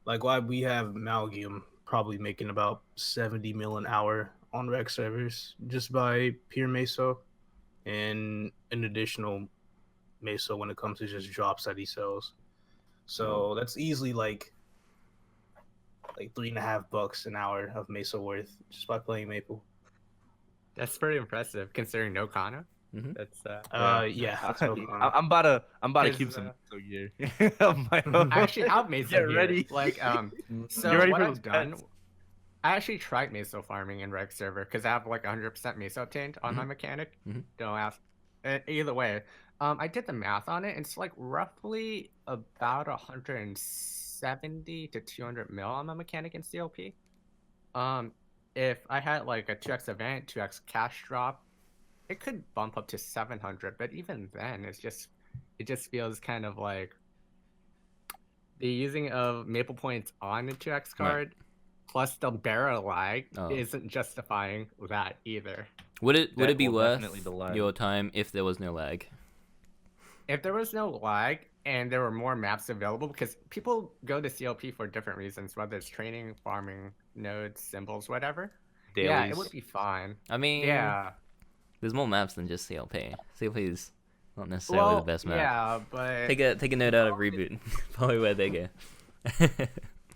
Speaker 6: Like why we have Malgium probably making about 70 mil an hour on rec servers just by pure meso and an additional meso when it comes to just drops that he sells. So that's easily like $3.50 an hour of meso worth just by playing maple.
Speaker 8: That's pretty impressive considering no Kana.
Speaker 1: Mhm.
Speaker 8: That's
Speaker 6: Yeah, that's no fun.
Speaker 7: I'm about to
Speaker 8: Is,
Speaker 7: keep some meso gear. of my own.
Speaker 8: I actually have meso
Speaker 7: Get
Speaker 8: gear.
Speaker 7: ready.
Speaker 8: Like so
Speaker 7: Get ready
Speaker 8: what
Speaker 7: for
Speaker 8: I've
Speaker 7: those
Speaker 8: done,
Speaker 7: pets.
Speaker 8: I actually tried meso farming in reg server because I have like 100% meso obtained on my mechanic. Don't ask. Either way, I did the math on it. And it's like roughly about 170 to 200 mil on my mechanic in CLP. If I had like a 2x event, 2x cash drop, it could bump up to 700. But even then, it just feels kind of like the using of maple points on a 2x card plus the barrel lag isn't justifying that either.
Speaker 1: Would it be
Speaker 7: Well,
Speaker 1: worth
Speaker 7: definitely the lag.
Speaker 1: your time if there was no lag?
Speaker 8: If there was no lag and there were more maps available, because people go to CLP for different reasons, whether it's training, farming, nodes, symbols, whatever. Yeah, it
Speaker 7: Dailies.
Speaker 8: would be fine.
Speaker 1: I mean,
Speaker 8: Yeah.
Speaker 1: there's more maps than just CLP. CLP is not necessarily the best map.
Speaker 8: Yeah, but
Speaker 1: Take a note out of reboot. Probably where they go.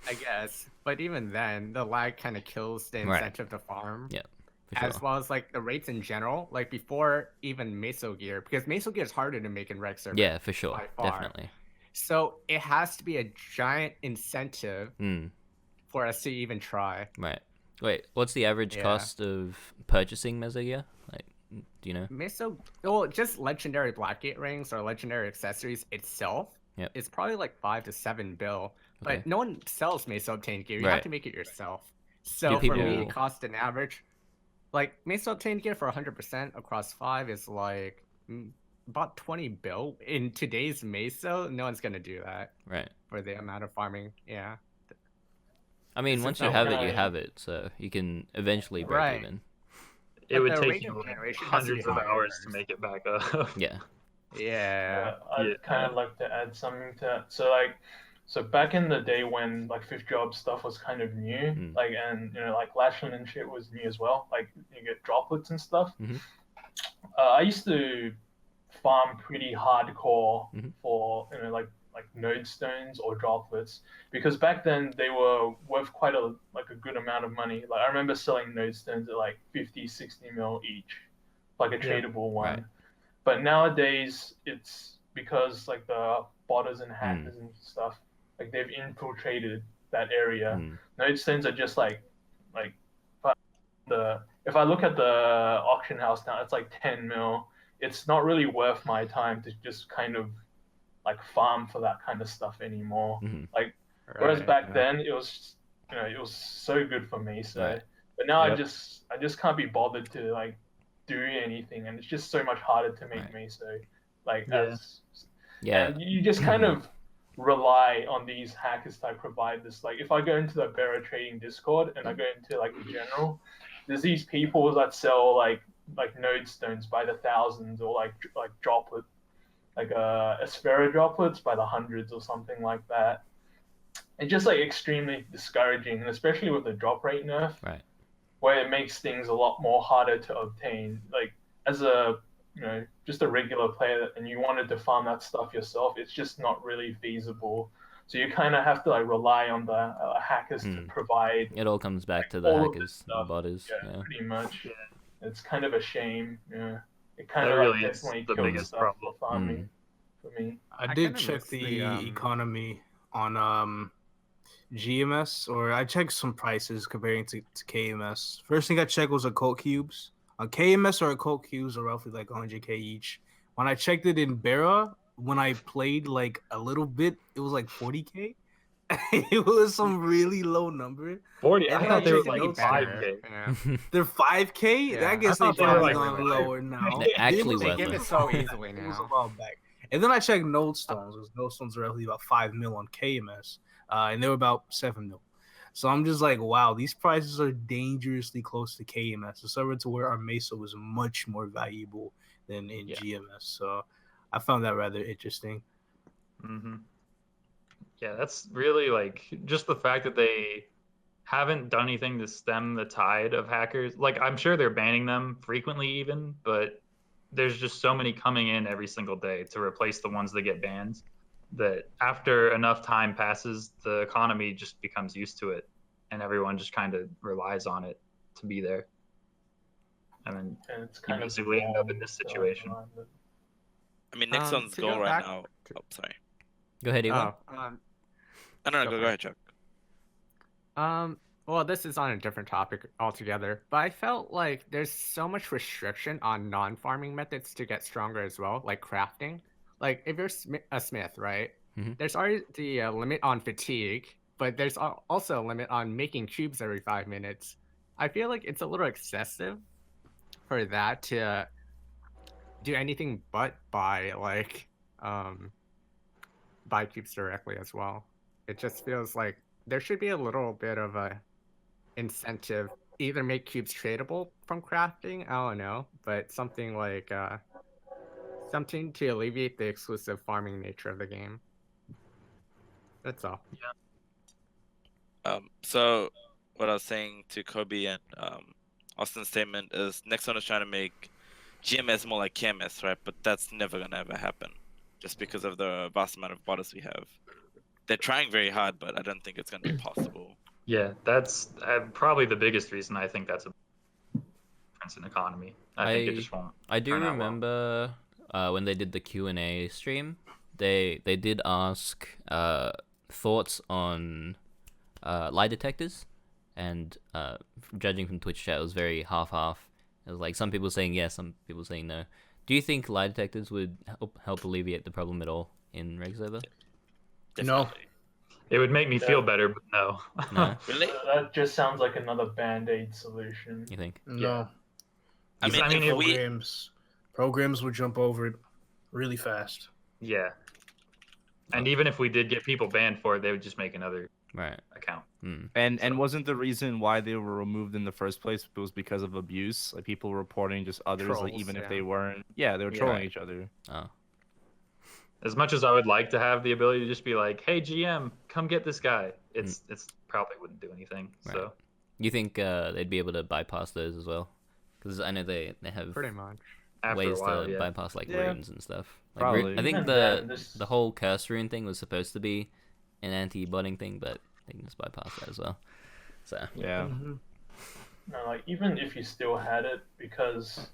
Speaker 8: I guess. But even then, the lag kind of kills the
Speaker 1: Right.
Speaker 8: incentive to farm.
Speaker 1: Yeah, for sure.
Speaker 8: As well as like the rates in general, like before even meso gear, because meso gear is harder to make in reg server.
Speaker 1: Yeah, for sure.
Speaker 8: by far.
Speaker 1: Definitely.
Speaker 8: So it has to be a giant incentive
Speaker 1: Mm,
Speaker 8: for us to even try.
Speaker 1: right. Wait, what's the average
Speaker 8: Yeah.
Speaker 1: cost of purchasing meso gear? Like, do you know?
Speaker 8: Meso, well, just legendary Blackgate rings or legendary accessories itself
Speaker 1: Yep.
Speaker 8: is probably like 5 to 7 bill.
Speaker 1: Okay.
Speaker 8: But no one sells meso obtained gear. You
Speaker 1: Right.
Speaker 8: have to make it yourself. So
Speaker 1: Do
Speaker 8: for me,
Speaker 1: people-
Speaker 8: it cost an average. Like meso obtained gear for 100% across 5 is like about 20 bill. In today's meso, no one's gonna do that
Speaker 1: Right.
Speaker 8: for the amount of farming. Yeah.
Speaker 1: I mean,
Speaker 8: It's
Speaker 1: once
Speaker 8: just
Speaker 1: you
Speaker 8: not
Speaker 1: have it, you
Speaker 2: working.
Speaker 1: have it, so you can eventually break
Speaker 8: Right.
Speaker 1: even.
Speaker 3: It
Speaker 8: But
Speaker 3: would
Speaker 8: the
Speaker 3: take
Speaker 8: rate
Speaker 3: you
Speaker 8: of generation has to be
Speaker 3: hundreds of
Speaker 8: higher
Speaker 3: hours to
Speaker 8: first.
Speaker 3: make it back up.
Speaker 1: Yeah.
Speaker 8: Yeah.
Speaker 2: I'd
Speaker 3: Yeah.
Speaker 2: kind of like to add something to that. So like, so back in the day when like fifth job stuff was kind of new,
Speaker 1: Mm.
Speaker 2: like, and you know, like Lashland and shit was new as well. Like you get droplets and stuff.
Speaker 1: Mhm.
Speaker 2: I used to farm pretty hardcore
Speaker 1: Mhm.
Speaker 2: for like node stones or droplets because back then they were worth quite a good amount of money. Like I remember selling node stones at like 50, 60 mil each, like a tradable one.
Speaker 1: Right.
Speaker 2: But nowadays it's because like the botters and hackers and stuff, like they've infiltrated that area.
Speaker 1: Mm.
Speaker 2: Node stones are just like if I look at the auction house now, it's like 10 mil. It's not really worth my time to just kind of like farm for that kind of stuff anymore.
Speaker 1: Mhm.
Speaker 2: Like whereas
Speaker 8: Right,
Speaker 2: back
Speaker 8: yeah.
Speaker 2: then it was it was so good for Mesa.
Speaker 1: Right.
Speaker 2: But now
Speaker 3: Yep.
Speaker 2: I just can't be bothered to like do anything, and it's just so much harder to make
Speaker 1: Right.
Speaker 2: Mesa. Like
Speaker 3: Yeah.
Speaker 1: Yeah.
Speaker 2: and you just kind of rely on these hackers to provide this. Like if I go into the Bearer Trading Discord and I go into like the general, there's these people that sell like node stones by the thousands or like droplet, like Aspera droplets by the hundreds or something like that. It's just like extremely discouraging, and especially with the drop rate nerf,
Speaker 1: Right.
Speaker 2: where it makes things a lot more harder to obtain. Like as a just a regular player, and you wanted to farm that stuff yourself, it's just not really feasible. So you kind of have to like rely on the hackers to provide.
Speaker 1: It all comes back to the
Speaker 2: all of
Speaker 1: hackers,
Speaker 2: this
Speaker 1: the
Speaker 2: stuff.
Speaker 1: botters.
Speaker 2: Yeah,
Speaker 1: Yeah.
Speaker 2: pretty much. It's kind of a shame. Yeah, it kind
Speaker 3: That
Speaker 2: of
Speaker 3: really
Speaker 2: like
Speaker 3: is
Speaker 2: definitely
Speaker 3: the
Speaker 2: kills
Speaker 3: biggest
Speaker 2: stuff
Speaker 3: problem.
Speaker 2: for farming for me.
Speaker 6: I
Speaker 8: I
Speaker 6: did
Speaker 8: kinda
Speaker 6: check
Speaker 8: miss
Speaker 6: the
Speaker 8: the,
Speaker 6: economy on GMS, or I checked some prices comparing to KMS. First thing I checked was occult cubes. On KMS or occult cubes are roughly like 100k each. When I checked it in Bera, when I played like a little bit, it was like 40k. It was some really low number.
Speaker 3: 40.
Speaker 6: And
Speaker 3: I
Speaker 6: then
Speaker 3: thought they were
Speaker 6: checked
Speaker 3: like
Speaker 6: notes
Speaker 8: better.
Speaker 3: 5K.
Speaker 8: Yeah.
Speaker 6: They're 5k.
Speaker 8: Yeah.
Speaker 6: I guess
Speaker 3: I
Speaker 6: they
Speaker 3: thought they were,
Speaker 6: probably
Speaker 3: like,
Speaker 6: gone
Speaker 3: 5.
Speaker 6: lower now.
Speaker 1: They actually
Speaker 6: was-
Speaker 8: They
Speaker 1: worth
Speaker 8: give
Speaker 1: it.
Speaker 8: it so easily
Speaker 6: It was a
Speaker 8: now.
Speaker 6: while back. And then I checked node stones. Because node stones are roughly about 5 mil on KMS, and they were about 7 mil. So I'm just like, wow, these prices are dangerously close to KMS. So similar to where our Mesa was much more valuable than in GMS. So I found that rather interesting.
Speaker 3: Mm-hmm. Yeah, that's really like just the fact that they haven't done anything to stem the tide of hackers. Like I'm sure they're banning them frequently even, but there's just so many coming in every single day to replace the ones that get banned that after enough time passes, the economy just becomes used to it and everyone just kind of relies on it to be there. And then
Speaker 2: And it's kind of
Speaker 3: basically end up in this
Speaker 2: wrong to,
Speaker 3: situation.
Speaker 5: I mean, Nixon's
Speaker 8: to
Speaker 5: goal
Speaker 8: go
Speaker 5: right
Speaker 8: back
Speaker 5: now. Oh, sorry.
Speaker 1: Go ahead, Evon.
Speaker 5: No,
Speaker 8: Go
Speaker 5: go
Speaker 8: for
Speaker 5: ahead, Chuck.
Speaker 8: Well, this is on a different topic altogether, but I felt like there's so much restriction on non-farming methods to get stronger as well, like crafting. Like if you're a smith, right?
Speaker 1: Mhm.
Speaker 8: There's already a limit on fatigue, but there's also a limit on making cubes every 5 minutes. I feel like it's a little excessive for that to do anything but buy cubes directly as well. It just feels like there should be a little bit of a incentive, either make cubes tradable from crafting, I don't know, but something like something to alleviate the exclusive farming nature of the game. That's all.
Speaker 5: So what I was saying to Kobe and Austin's statement is Nexon is trying to make GMS more like KMS, right? But that's never gonna ever happen, just because of the vast amount of botters we have. They're trying very hard, but I don't think it's gonna be possible.
Speaker 3: Yeah, that's probably the biggest reason I think that's a difference in economy. I think it just won't.
Speaker 1: I do
Speaker 3: turn out well.
Speaker 1: remember when they did the Q&A stream, they did ask thoughts on lie detectors, and judging from Twitch chat, it was very half-half. It was like some people saying yes, some people saying no. Do you think lie detectors would help alleviate the problem at all in Reg server?
Speaker 6: No.
Speaker 5: Definitely.
Speaker 3: It would make me feel better, but no.
Speaker 1: No?
Speaker 5: Really?
Speaker 2: That just sounds like another band-aid solution.
Speaker 1: You think?
Speaker 6: No.
Speaker 5: I mean, if we
Speaker 6: Programs would jump over it really fast.
Speaker 3: Yeah. And even if we did get people banned for it, they would just make another
Speaker 1: Right.
Speaker 3: account.
Speaker 7: And wasn't the reason why they were removed in the first place it was because of abuse, like people reporting just others, like
Speaker 8: Trolls,
Speaker 7: even if
Speaker 8: yeah.
Speaker 7: they weren't. Yeah, they were
Speaker 8: Yeah.
Speaker 7: trolling
Speaker 1: Right.
Speaker 7: each other.
Speaker 1: Oh.
Speaker 3: As much as I would like to have the ability to just be like, "Hey GM, come get this guy," it's probably wouldn't do anything.
Speaker 1: Right.
Speaker 3: So
Speaker 1: You think they'd be able to bypass those as well? Because I know they have
Speaker 8: Pretty much.
Speaker 3: after
Speaker 1: ways
Speaker 3: a while,
Speaker 1: to
Speaker 3: yeah.
Speaker 1: bypass like
Speaker 7: Yeah.
Speaker 1: runes and stuff. Like,
Speaker 7: Probably.
Speaker 1: I think
Speaker 2: Even
Speaker 1: the
Speaker 2: then, this-
Speaker 1: the whole curse rune thing was supposed to be an anti-botting thing, but they can just bypass that as well. So
Speaker 7: Yeah.
Speaker 6: Mm-hmm.
Speaker 2: No, like even if you still had it, because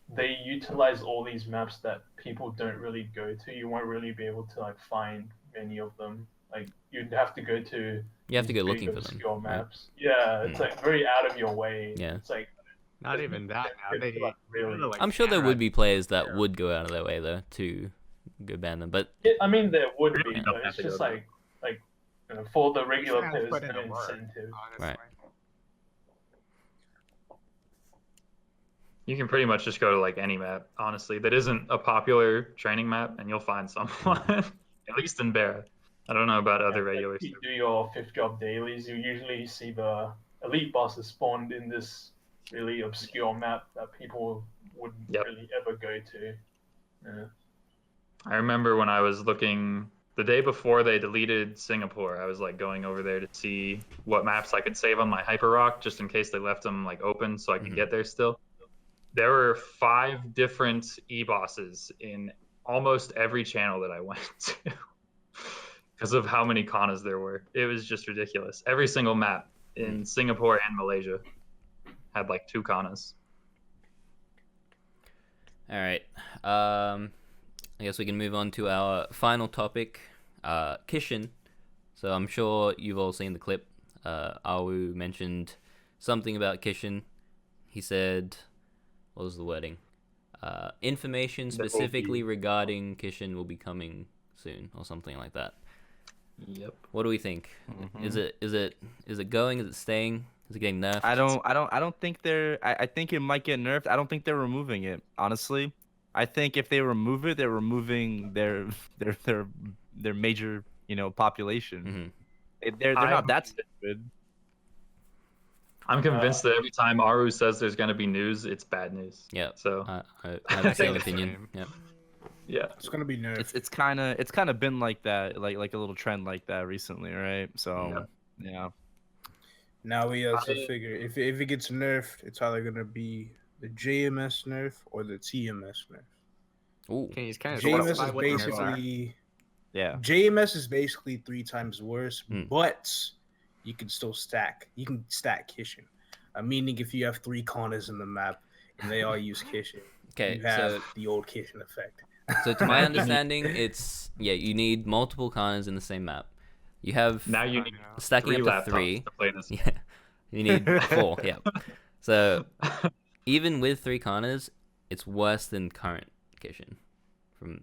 Speaker 2: they utilize all these maps that people don't really go to, you won't really be able to like find many of them. Like you'd have to go to
Speaker 1: you have to
Speaker 2: these
Speaker 1: go
Speaker 2: big
Speaker 1: looking for them.
Speaker 2: obscure
Speaker 1: right?
Speaker 2: maps. Yeah, it's like very out of your way.
Speaker 1: Yeah.
Speaker 2: It's like
Speaker 8: Not even that now. They
Speaker 2: Like, really.
Speaker 8: really, like,
Speaker 1: I'm sure there would be
Speaker 8: categorize-
Speaker 1: players that would go out of their way though to go ban them, but
Speaker 2: yeah, I mean there would be,
Speaker 3: Really
Speaker 2: but
Speaker 3: don't
Speaker 2: it's
Speaker 3: have to
Speaker 2: just
Speaker 3: go there.
Speaker 2: like for the regular
Speaker 8: fans
Speaker 2: players,
Speaker 8: put in
Speaker 2: no
Speaker 8: the work.
Speaker 2: incentive.
Speaker 8: honestly.
Speaker 1: Right.
Speaker 3: You can pretty much just go to like any map, honestly, that isn't a popular training map, and you'll find someone. At least in Barra. I don't know about other regular
Speaker 2: If you
Speaker 3: stuff.
Speaker 2: do your 5th job dailies, you usually see the elite bosses spawned in this really obscure map that people wouldn't
Speaker 3: Yep.
Speaker 2: really ever go to. Yeah.
Speaker 3: I remember when I was looking the day before they deleted Singapore, I was like going over there to see what maps I could save on my Hyper Rock just in case they left them like open so I could
Speaker 1: Mhm.
Speaker 3: get there still. There were 5 different e-bosses in almost every channel that I went to because of how many kanas there were. It was just ridiculous. Every single map in Singapore and Malaysia had like 2 kanas.
Speaker 1: all right. I guess we can move on to our final topic, Kishin. So I'm sure you've all seen the clip. Awu mentioned something about Kishin. He said, what was the wording? Information
Speaker 3: That will
Speaker 1: specifically
Speaker 3: be-
Speaker 1: regarding Kishin will be coming soon, or something like that.
Speaker 3: Yep.
Speaker 1: What do we think? Is it going? Is it staying? Is it getting nerfed?
Speaker 7: I don't think they're. I think it might get nerfed. I don't think they're removing it. Honestly, I think if they remove it, they're removing their major population. They're not that stupid.
Speaker 3: I'm convinced that every time Aru says there's going to be news, it's bad news.
Speaker 1: Yeah.
Speaker 3: So,
Speaker 1: I have the same
Speaker 8: the
Speaker 1: opinion.
Speaker 8: same.
Speaker 1: Yep.
Speaker 3: yeah.
Speaker 6: It's gonna be nerfed.
Speaker 7: It's kind of been like that, like a little trend like that recently, right? So yeah.
Speaker 6: Now we have to figure if it gets nerfed, it's either gonna be the JMS nerf or the TMS nerf.
Speaker 1: Ooh.
Speaker 8: Can you kind of
Speaker 6: JMS
Speaker 8: specify
Speaker 6: is
Speaker 8: what the nerfs are?
Speaker 6: basically
Speaker 7: Yeah.
Speaker 6: JMS is basically 3 times worse,
Speaker 1: Hmm.
Speaker 6: but you can still stack. You can stack Kishin. Meaning if you have 3 corners in the map and they all use Kishin,
Speaker 1: Okay.
Speaker 6: you have
Speaker 1: So
Speaker 6: the old Kishin effect.
Speaker 1: So to my understanding, it's you need multiple cons in the same map. You have
Speaker 3: Now you need
Speaker 1: stacking
Speaker 3: 3
Speaker 1: up to
Speaker 3: laptops
Speaker 1: 3.
Speaker 3: to play this.
Speaker 1: Yeah, you need 4. Yeah. So even with 3 cons, it's worse than current Kishin,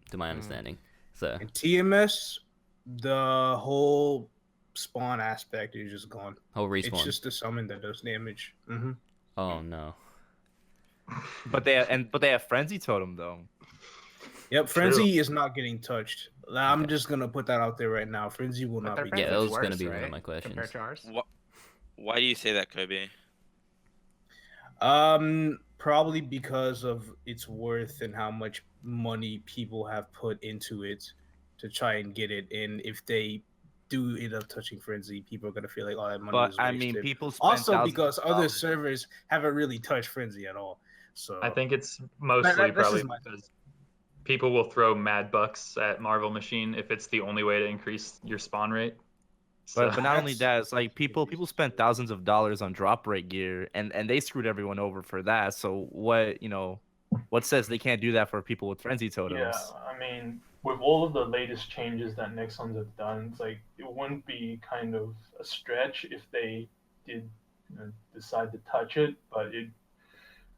Speaker 1: to my understanding. So
Speaker 6: In TMS, the whole spawn aspect is just gone.
Speaker 1: whole respawn.
Speaker 6: It's just a summon that does damage. Mm-hmm.
Speaker 1: Oh no.
Speaker 7: But they have frenzy totem though.
Speaker 6: Yep, Frenzy is not getting touched. I'm just gonna put that out there right now. Frenzy will
Speaker 8: But
Speaker 6: not
Speaker 8: their
Speaker 6: be
Speaker 1: Yeah,
Speaker 8: frenzy's
Speaker 1: that
Speaker 6: touched.
Speaker 1: was gonna
Speaker 8: worse,
Speaker 1: be one of
Speaker 8: right,
Speaker 1: my questions.
Speaker 8: compared to ours.
Speaker 5: Why do you say that, Kobe?
Speaker 6: Probably because of its worth and how much money people have put into it to try and get it. And if they do end up touching Frenzy, people are gonna feel like, oh, that money
Speaker 7: But
Speaker 6: was
Speaker 7: I
Speaker 6: wasted.
Speaker 7: mean, people spend
Speaker 6: Also
Speaker 7: thousands
Speaker 6: because
Speaker 7: of
Speaker 6: other
Speaker 7: dollars.
Speaker 6: servers haven't really touched Frenzy at all. So
Speaker 3: I think it's mostly
Speaker 6: that's
Speaker 3: probably
Speaker 6: just my-
Speaker 3: because people will throw mad bucks at Marvel Machine if it's the only way to increase your spawn rate. So,
Speaker 7: But not only
Speaker 6: That's-
Speaker 7: that, it's like people spend thousands of dollars on drop rate gear, and they screwed everyone over for that. So what says they can't do that for people with frenzy totems?
Speaker 2: Yeah, I mean, with all of the latest changes that Nexons have done, it's like it wouldn't be kind of a stretch if they did decide to touch it. But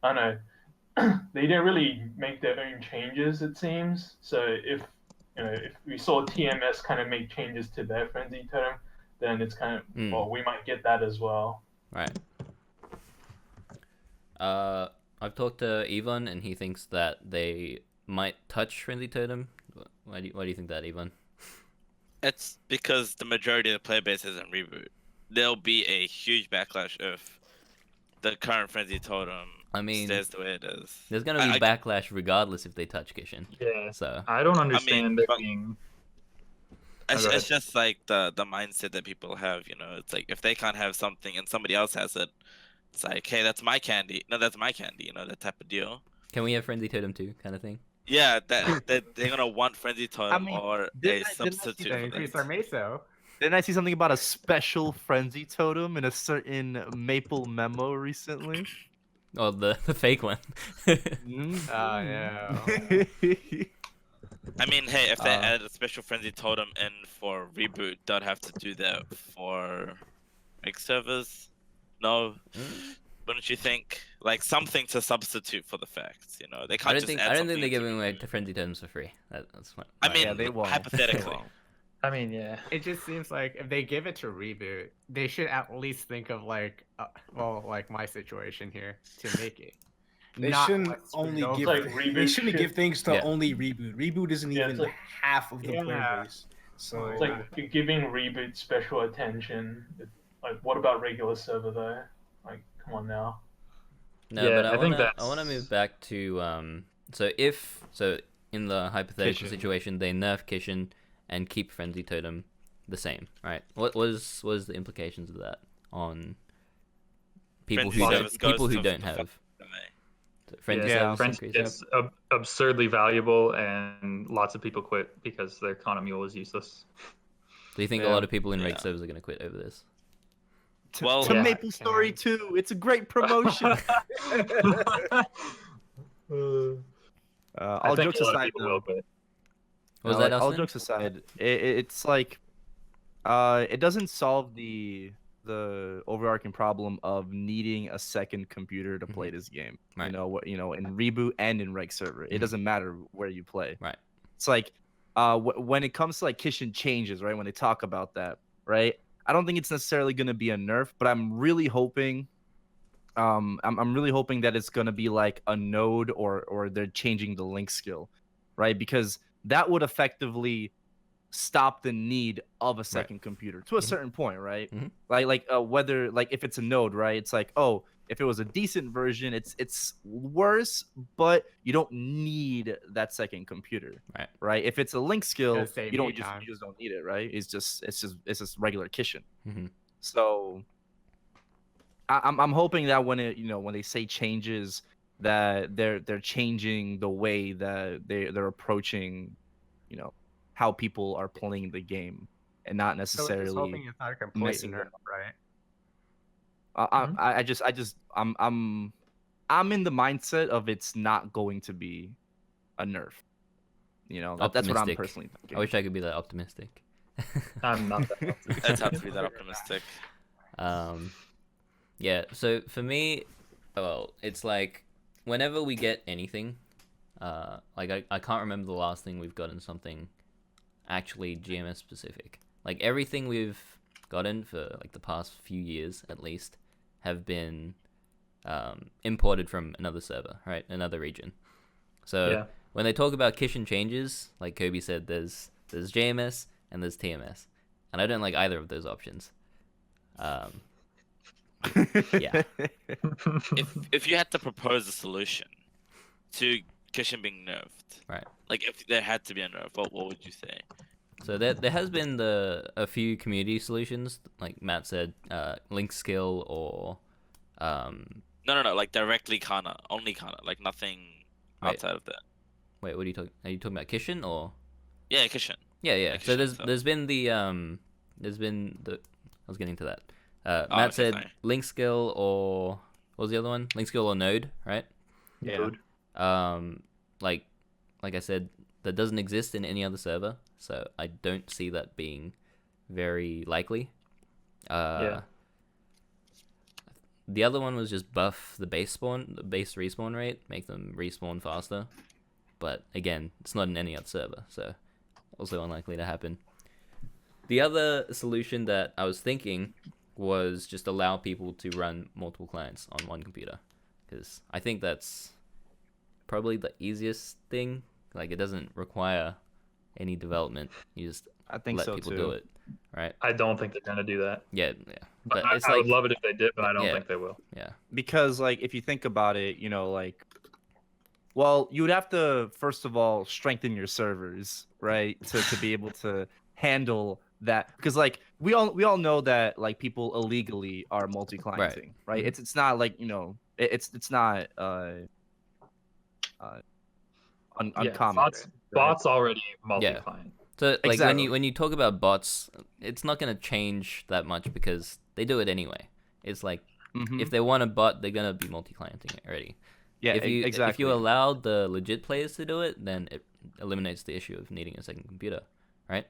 Speaker 2: I don't know, they didn't really make their own changes. It seems so. If we saw TMS kind of make changes to their frenzy totem, then it's kind of well, we might get that as well.
Speaker 1: Right. I've talked to Evon, and he thinks that they might touch Frenzy Totem. Why do you think that, Evon?
Speaker 5: It's because the majority of the player base isn't Reboot. There'll be a huge backlash if the current Frenzy Totem
Speaker 1: I mean,
Speaker 5: stays the way it is.
Speaker 1: there's gonna be backlash regardless if they touch Kishin.
Speaker 3: Yeah.
Speaker 1: So
Speaker 3: I don't understand there
Speaker 5: but-
Speaker 3: being.
Speaker 5: It's,
Speaker 3: go ahead.
Speaker 5: it's just like the mindset that people have, you know. It's like if they can't have something and somebody else has it, it's like, hey, that's my candy. No, that's my candy. You know, that type of deal.
Speaker 1: can we have Frenzy Totem too, kind of thing?
Speaker 5: Yeah, that they're gonna want Frenzy Totem
Speaker 7: mean,
Speaker 5: or a
Speaker 7: didn't I see
Speaker 5: substitute
Speaker 8: To
Speaker 5: for
Speaker 8: increase our
Speaker 5: that.
Speaker 8: meso.
Speaker 7: Didn't I see something about a special frenzy totem in a certain Maple memo recently?
Speaker 1: Oh, the fake one.
Speaker 8: Oh no.
Speaker 5: I mean, hey, if they added a special Frenzy Totem in for Reboot, they'd have to do that for servers. No, wouldn't you think? Like something to substitute for the facts, you know? They can't
Speaker 1: I don't
Speaker 5: just
Speaker 1: think
Speaker 5: add
Speaker 1: they're
Speaker 5: something
Speaker 1: giving
Speaker 5: into
Speaker 1: away Frenzy Totems for free. That's what.
Speaker 5: I mean,
Speaker 7: Yeah, they won't.
Speaker 5: hypothetically.
Speaker 3: I mean, yeah.
Speaker 8: It just seems like if they give it to Reboot, they should at least think of like, well, like my situation here to make it.
Speaker 6: They
Speaker 8: Not
Speaker 6: shouldn't
Speaker 8: let's
Speaker 6: only
Speaker 8: go
Speaker 6: give.
Speaker 8: for-
Speaker 2: like
Speaker 6: They
Speaker 2: Reboot
Speaker 6: shouldn't
Speaker 2: should-
Speaker 6: give things to
Speaker 1: Yeah.
Speaker 6: only Reboot. Reboot isn't
Speaker 2: Yeah,
Speaker 6: even
Speaker 2: it's like-
Speaker 6: half of the
Speaker 8: Yeah.
Speaker 6: player base. So
Speaker 2: It's like you're giving Reboot special attention. Like, what about regular server though? Like, come on now.
Speaker 1: No,
Speaker 3: Yeah,
Speaker 1: but
Speaker 3: I
Speaker 1: I
Speaker 3: think
Speaker 1: wanna
Speaker 3: that's-
Speaker 1: move back to so in the hypothetical
Speaker 7: Kishin.
Speaker 1: situation they nerf Kishin and keep Frenzy Totem the same, right? What was the implications of that on people
Speaker 5: Frenzy
Speaker 1: who
Speaker 5: Service goes to
Speaker 1: don't
Speaker 5: the
Speaker 1: have
Speaker 5: anyway.
Speaker 1: Frenzy
Speaker 3: Yeah,
Speaker 1: Service
Speaker 3: French,
Speaker 1: increase?
Speaker 3: it's absurdly valuable, and lots of people quit because their economy was useless.
Speaker 1: Do you think a
Speaker 7: Yeah.
Speaker 1: lot of people in
Speaker 5: Yeah.
Speaker 1: rate servers are gonna quit over this?
Speaker 5: Well,
Speaker 7: to
Speaker 3: Yeah.
Speaker 7: Maple Story 2. It's a great promotion. All jokes aside, though,
Speaker 1: What was
Speaker 7: no,
Speaker 1: that,
Speaker 7: like, all
Speaker 1: Austin?
Speaker 7: jokes aside, it's like it doesn't solve the overarching problem of needing a second computer to play this game.
Speaker 1: Right.
Speaker 7: You know, in Reboot and in Reg server, it doesn't matter where you play.
Speaker 1: Right.
Speaker 7: It's like when it comes to like Kishin changes, right? When they talk about that, right? I don't think it's necessarily going to be a nerf, but I'm really hoping I'm really hoping that it's going to be like a node or they're changing the link skill, right? Because that would effectively stop the need of a second computer to a certain point, right?
Speaker 1: Mhm.
Speaker 7: Like whether like if it's a node, right? It's like, oh, if it was a decent version, it's worse, but you don't need that second computer,
Speaker 1: Right.
Speaker 7: right? If it's a link skill,
Speaker 8: Gonna save
Speaker 7: you don't
Speaker 8: me
Speaker 7: just
Speaker 8: time.
Speaker 7: you just don't need it, right? It's just regular Kishin.
Speaker 1: Mhm.
Speaker 7: So I'm hoping that when when they say changes, that they're changing the way that they're approaching, how people are playing the game, and not
Speaker 8: So we're just
Speaker 7: necessarily.
Speaker 8: hoping it's not a complete
Speaker 7: messing
Speaker 8: nerf,
Speaker 7: them up.
Speaker 8: right?
Speaker 7: I'm in the mindset of it's not going to be a nerf. That's what I'm
Speaker 1: Optimistic.
Speaker 7: personally thinking.
Speaker 1: I wish I could be that optimistic.
Speaker 3: I'm not that.
Speaker 5: It's hard to be that optimistic.
Speaker 1: Yeah, so for me, well, it's like whenever we get anything, like I can't remember the last thing we've gotten something actually GMS specific. Like everything we've gotten for like the past few years at least have been imported from another server, right? Another region. So
Speaker 3: Yeah.
Speaker 1: when they talk about Kishin changes, like Kobe said, there's JMS and there's TMS, and I don't like either of those options. Yeah.
Speaker 5: If you had to propose a solution to Kishin being nerfed,
Speaker 1: Right.
Speaker 5: like if there had to be a nerf, what would you say?
Speaker 1: So there has been a few community solutions, like Matt said, link skill or
Speaker 5: No, like directly Kana, only Kana, like nothing
Speaker 1: Wait.
Speaker 5: outside of that.
Speaker 1: wait, what are you talking? Are you talking about Kishin or?
Speaker 5: Yeah, Kishin.
Speaker 1: Yeah.
Speaker 5: Like
Speaker 1: So
Speaker 5: Kishin itself.
Speaker 1: there's been the I was getting to that. Matt
Speaker 5: okay,
Speaker 1: said
Speaker 5: sorry.
Speaker 1: link skill or what was the other one? Link skill or node, right?
Speaker 8: Yeah.
Speaker 1: Like I said, that doesn't exist in any other server, so I don't see that being very likely.
Speaker 3: Yeah.
Speaker 1: The other one was just buff the base respawn rate, make them respawn faster. But again, it's not in any other server, so also unlikely to happen. The other solution that I was thinking was just allow people to run multiple clients on one computer, because I think that's probably the easiest thing. Like it doesn't require any development. You just
Speaker 7: I think
Speaker 1: let
Speaker 7: so
Speaker 1: people
Speaker 7: too.
Speaker 1: do it, right?
Speaker 3: I don't think they're gonna do that.
Speaker 1: Yeah.
Speaker 3: But
Speaker 1: It's
Speaker 3: I
Speaker 1: like
Speaker 3: would love it if they did, but I don't
Speaker 1: yeah.
Speaker 3: think they will.
Speaker 1: yeah.
Speaker 7: Because like if you think about it, you know, like, well, you would have to first of all strengthen your servers, right, to be able to handle that. Because like we all know that like people illegally are multi-clienting, right? It's not like, you know, it's not uncommon.
Speaker 3: Bots already multi-client.
Speaker 1: So like
Speaker 7: Exactly.
Speaker 1: when you talk about bots, it's not gonna change that much because they do it anyway. It's like
Speaker 7: Mhm.
Speaker 1: if they want a bot, they're gonna be multi-clienting it already.
Speaker 7: Yeah,
Speaker 1: if you
Speaker 7: exactly.
Speaker 1: if you allow the legit players to do it, then it eliminates the issue of needing a second computer, right?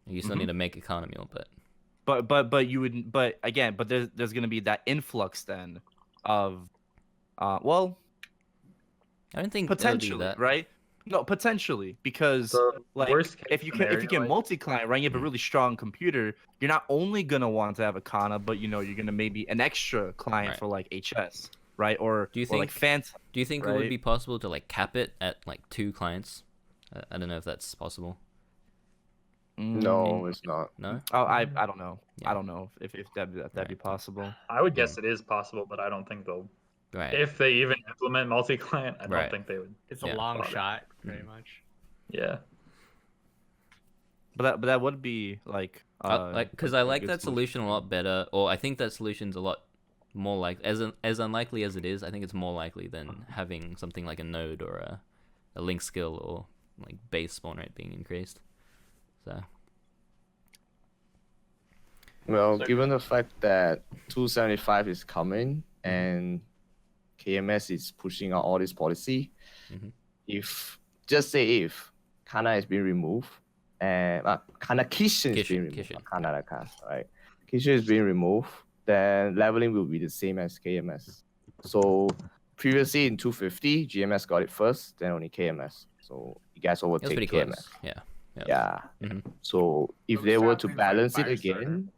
Speaker 1: You still need to make economy,
Speaker 7: But you would, but again, but there's gonna be that influx then of well,
Speaker 1: I don't think they'll do
Speaker 7: potentially,
Speaker 1: that.
Speaker 7: right? No, potentially, because
Speaker 3: The
Speaker 7: like
Speaker 3: worst case
Speaker 7: if you
Speaker 3: scenario,
Speaker 7: can
Speaker 3: like-
Speaker 7: multi-client, right, you have a really strong computer, you're not only gonna want to have a Kana, but you know you're gonna maybe an extra client
Speaker 1: Right.
Speaker 7: for like HS, right? Or
Speaker 1: Do you
Speaker 7: or like
Speaker 1: think-
Speaker 7: Phantom.
Speaker 1: Do you think it would
Speaker 7: Right.
Speaker 1: be possible to like cap it at like 2 clients? I don't know if that's possible.
Speaker 4: No, it's not.
Speaker 1: No.
Speaker 7: Oh, I don't know.
Speaker 1: Yeah.
Speaker 7: I don't know if that'd be possible.
Speaker 3: I would guess it is possible, but I don't think they'll.
Speaker 1: Right.
Speaker 3: If they even implement multi-client, I don't
Speaker 1: Right.
Speaker 3: think they would.
Speaker 8: It's
Speaker 1: Yeah.
Speaker 8: a long
Speaker 3: Bother.
Speaker 8: shot, pretty much.
Speaker 3: Yeah.
Speaker 7: But that would be like
Speaker 1: Because I like that solution a lot better, or I think that solution's a lot more like as unlikely as it is. I think it's more likely than having something like a node or a link skill or like base spawn rate being increased. So
Speaker 4: Well,
Speaker 2: So-
Speaker 4: given the fact that 275 is coming and KMS is pushing out all this policy,
Speaker 1: Mhm.
Speaker 4: if just say if Kana is being removed and Kana Kishin is being removed,
Speaker 1: Kishin.
Speaker 4: not Kana Kana, right? Kishin is being removed, then leveling will be the same as KMS. So previously in 250, GMS got it first, then only KMS. So you guys
Speaker 1: it was
Speaker 4: overtake
Speaker 1: pretty
Speaker 4: KMS.
Speaker 1: close. Yeah.
Speaker 4: Yeah.
Speaker 1: Mhm.
Speaker 4: So if
Speaker 8: But
Speaker 4: they
Speaker 8: we
Speaker 4: were
Speaker 8: still
Speaker 4: to
Speaker 8: have things like
Speaker 4: balance it
Speaker 8: Firestarter.
Speaker 4: again,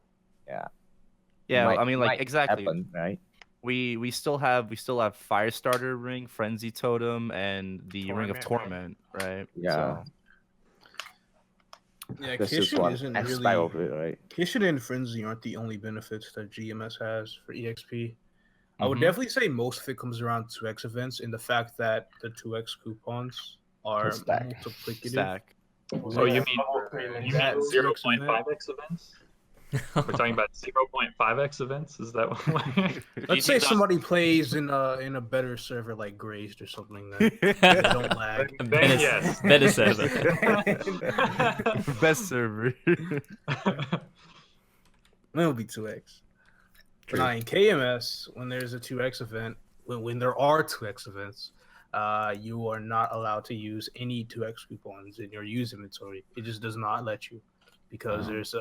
Speaker 7: yeah,
Speaker 4: might-
Speaker 7: I mean like
Speaker 4: might
Speaker 7: exactly.
Speaker 4: happen, right?
Speaker 7: We still have Firestarter ring, Frenzy Totem, and the Ring of
Speaker 8: Torment,
Speaker 7: Torment, right?
Speaker 4: Yeah.
Speaker 7: So,
Speaker 6: Yeah,
Speaker 4: That's just
Speaker 6: Kishin
Speaker 4: one
Speaker 6: isn't
Speaker 4: aspect
Speaker 6: really.
Speaker 4: of it, right?
Speaker 6: Kishin and Frenzy aren't the only benefits that GMS has for EXP. I would
Speaker 7: Mhm.
Speaker 6: definitely say most of it comes around 2x events in the fact that the 2x coupons are
Speaker 4: Stack.
Speaker 6: multiplicative.
Speaker 7: stack.
Speaker 3: Oh, you mean
Speaker 2: Level 3 links.
Speaker 6: That
Speaker 3: 0.5x events? We're talking about 0.5x events. Is that what?
Speaker 6: Let's say somebody plays in a better server like Grazed or something that don't lag.
Speaker 3: Then yes.
Speaker 1: Better server.
Speaker 7: Best server.
Speaker 6: It'll be 2x.
Speaker 1: True.
Speaker 6: Now in KMS, when there's a 2x event, when there are 2x events, you are not allowed to use any 2x coupons in your use inventory. It just does not let you because there's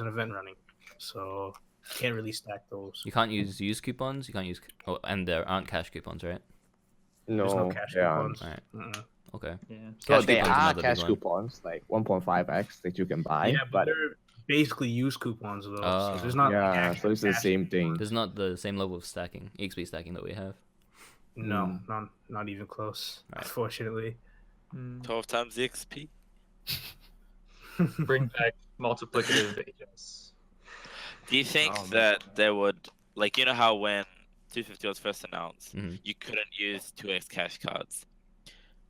Speaker 6: an event running, so you can't really stack those.
Speaker 1: You can't use coupons. You can't use, and there aren't cash coupons, right?
Speaker 6: There's no
Speaker 4: No,
Speaker 6: cash
Speaker 4: yeah.
Speaker 6: coupons.
Speaker 1: Alright.
Speaker 6: Uh-uh.
Speaker 1: Okay.
Speaker 3: Yeah.
Speaker 4: So
Speaker 1: Cash
Speaker 4: there
Speaker 1: coupons
Speaker 4: are
Speaker 1: another big
Speaker 4: cash
Speaker 1: one.
Speaker 4: coupons like 1.5x that you can buy,
Speaker 6: Yeah, but
Speaker 4: but
Speaker 6: they're basically use coupons though.
Speaker 1: Oh.
Speaker 6: So there's not.
Speaker 4: yeah,
Speaker 6: actual
Speaker 4: so it's the
Speaker 6: cash.
Speaker 4: same thing.
Speaker 1: There's not the same level of stacking, EXP stacking that we have.
Speaker 6: No, not even close.
Speaker 1: Right.
Speaker 6: Unfortunately.
Speaker 5: 12 times the XP.
Speaker 3: Bring back multiplicative HS.
Speaker 5: Do you think
Speaker 7: Oh, man.
Speaker 5: that they would, like, you know how when 250 was first announced,
Speaker 1: Mhm.
Speaker 5: you couldn't use 2x cash cards?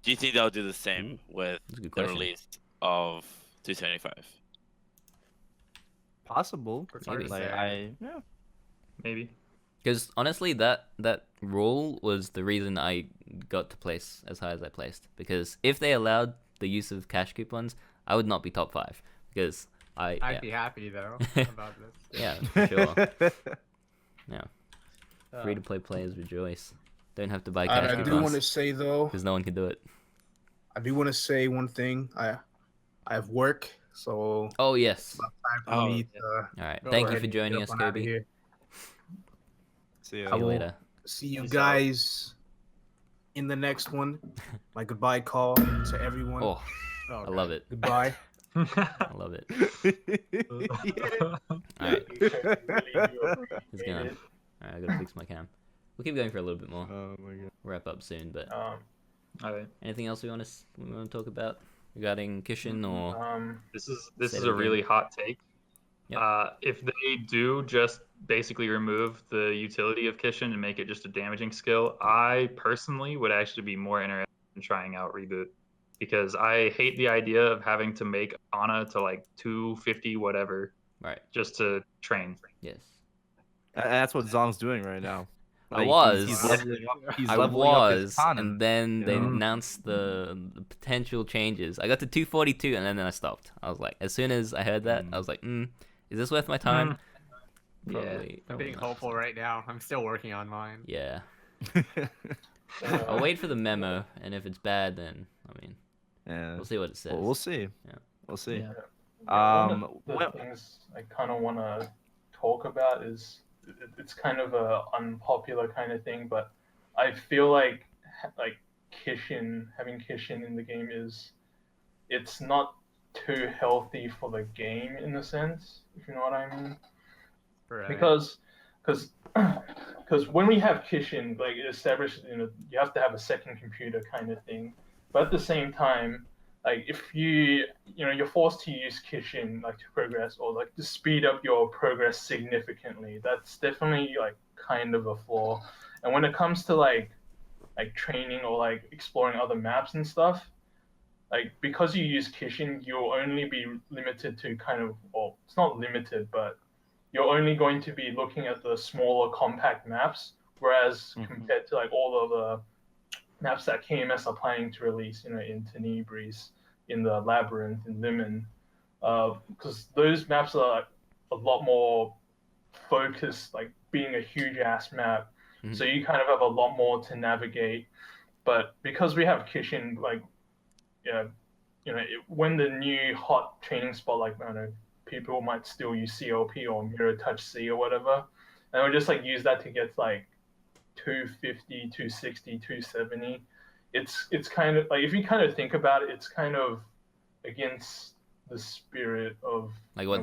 Speaker 5: Do you think they'll do the same with
Speaker 1: That's a good
Speaker 5: the
Speaker 1: question.
Speaker 5: release of 275?
Speaker 7: Possible.
Speaker 8: It's hard to
Speaker 7: Like,
Speaker 8: say.
Speaker 7: yeah.
Speaker 3: Maybe.
Speaker 1: Because honestly, that rule was the reason I got to place as high as I placed. Because if they allowed the use of cash coupons, I would not be top 5. Because
Speaker 8: I'd be happy though about this.
Speaker 1: yeah, for sure. Yeah,
Speaker 8: Uh,
Speaker 1: free to play players rejoice. Don't have to buy
Speaker 6: I
Speaker 1: cash
Speaker 6: do want to
Speaker 1: coupons
Speaker 6: say though,
Speaker 1: because no one can do it.
Speaker 6: I do want to say one thing. I have work, so
Speaker 1: Oh yes.
Speaker 6: time for
Speaker 5: Oh,
Speaker 6: me
Speaker 5: yeah.
Speaker 6: to
Speaker 1: All right.
Speaker 8: Go
Speaker 1: Thank you
Speaker 8: ahead
Speaker 1: for
Speaker 6: get
Speaker 1: joining
Speaker 6: up
Speaker 1: us,
Speaker 6: on outta
Speaker 1: Kobe.
Speaker 6: here.
Speaker 7: See
Speaker 1: See
Speaker 7: ya.
Speaker 1: you
Speaker 6: will-
Speaker 1: later.
Speaker 6: See you
Speaker 3: Peace
Speaker 6: guys in the next one. My goodbye call to everyone.
Speaker 1: Oh,
Speaker 8: oh,
Speaker 1: I love it.
Speaker 6: Goodbye.
Speaker 1: I love it. All right. It's gone. All right. I gotta fix my cam. We'll keep going for a little bit more.
Speaker 7: Oh my god.
Speaker 1: Wrap up soon, but
Speaker 3: Alright.
Speaker 1: anything else we want to talk about? regarding Kishin or?
Speaker 3: This is
Speaker 1: Say
Speaker 3: a
Speaker 1: it again.
Speaker 3: really hot take.
Speaker 1: Yep.
Speaker 3: If they do just basically remove the utility of Kishin and make it just a damaging skill, I personally would actually be more interested in trying out Reboot, because I hate the idea of having to make Ana to like 250 whatever
Speaker 1: Right.
Speaker 3: just to train.
Speaker 1: Yes.
Speaker 7: And that's what Zong's doing right now.
Speaker 1: I
Speaker 7: Like,
Speaker 1: was.
Speaker 7: He's leveling up. He's
Speaker 1: I
Speaker 7: leveling up his
Speaker 1: was,
Speaker 7: katana.
Speaker 1: and then they
Speaker 3: Yeah.
Speaker 1: announced the potential changes. I got to 242, and then I stopped. I was like, as soon as I heard that, I was like, is this worth my time? Probably.
Speaker 8: I'm being
Speaker 1: not.
Speaker 8: hopeful right now. I'm still working on mine.
Speaker 1: Yeah. I'll wait for the memo, and if it's bad, then I mean,
Speaker 7: Yeah.
Speaker 1: we'll see what it says.
Speaker 7: Well, we'll see.
Speaker 1: Yeah.
Speaker 7: We'll see.
Speaker 1: Yeah.
Speaker 2: One of the things I kind of want to talk about is it's kind of a unpopular kind of thing, but I feel like Kishin, having Kishin in the game it's not too healthy for the game in a sense, if you know what I mean.
Speaker 8: Right.
Speaker 2: Because when we have Kishin, like established, you have to have a second computer kind of thing. But at the same time, like if you're forced to use Kishin like to progress or like to speed up your progress significantly, that's definitely like kind of a flaw. And when it comes to like training or like exploring other maps and stuff, like because you use Kishin, you'll only be limited to it's not limited, but you're only going to be looking at the smaller compact maps, whereas compared to like all of the maps that KMS are planning to release, in Tenebris, in the Labyrinth, in Limon, because those maps are like a lot more focused, like being a huge ass map. So you kind of have a lot more to navigate. But because we have Kishin, like, when the new hot training spot, like, I don't know, people might still use CLP or Mirror Touch C or whatever, and we'll just like use that to get like 250, 260, 270. It's kind of like, if you kind of think about it, it's kind of against the spirit of
Speaker 1: like what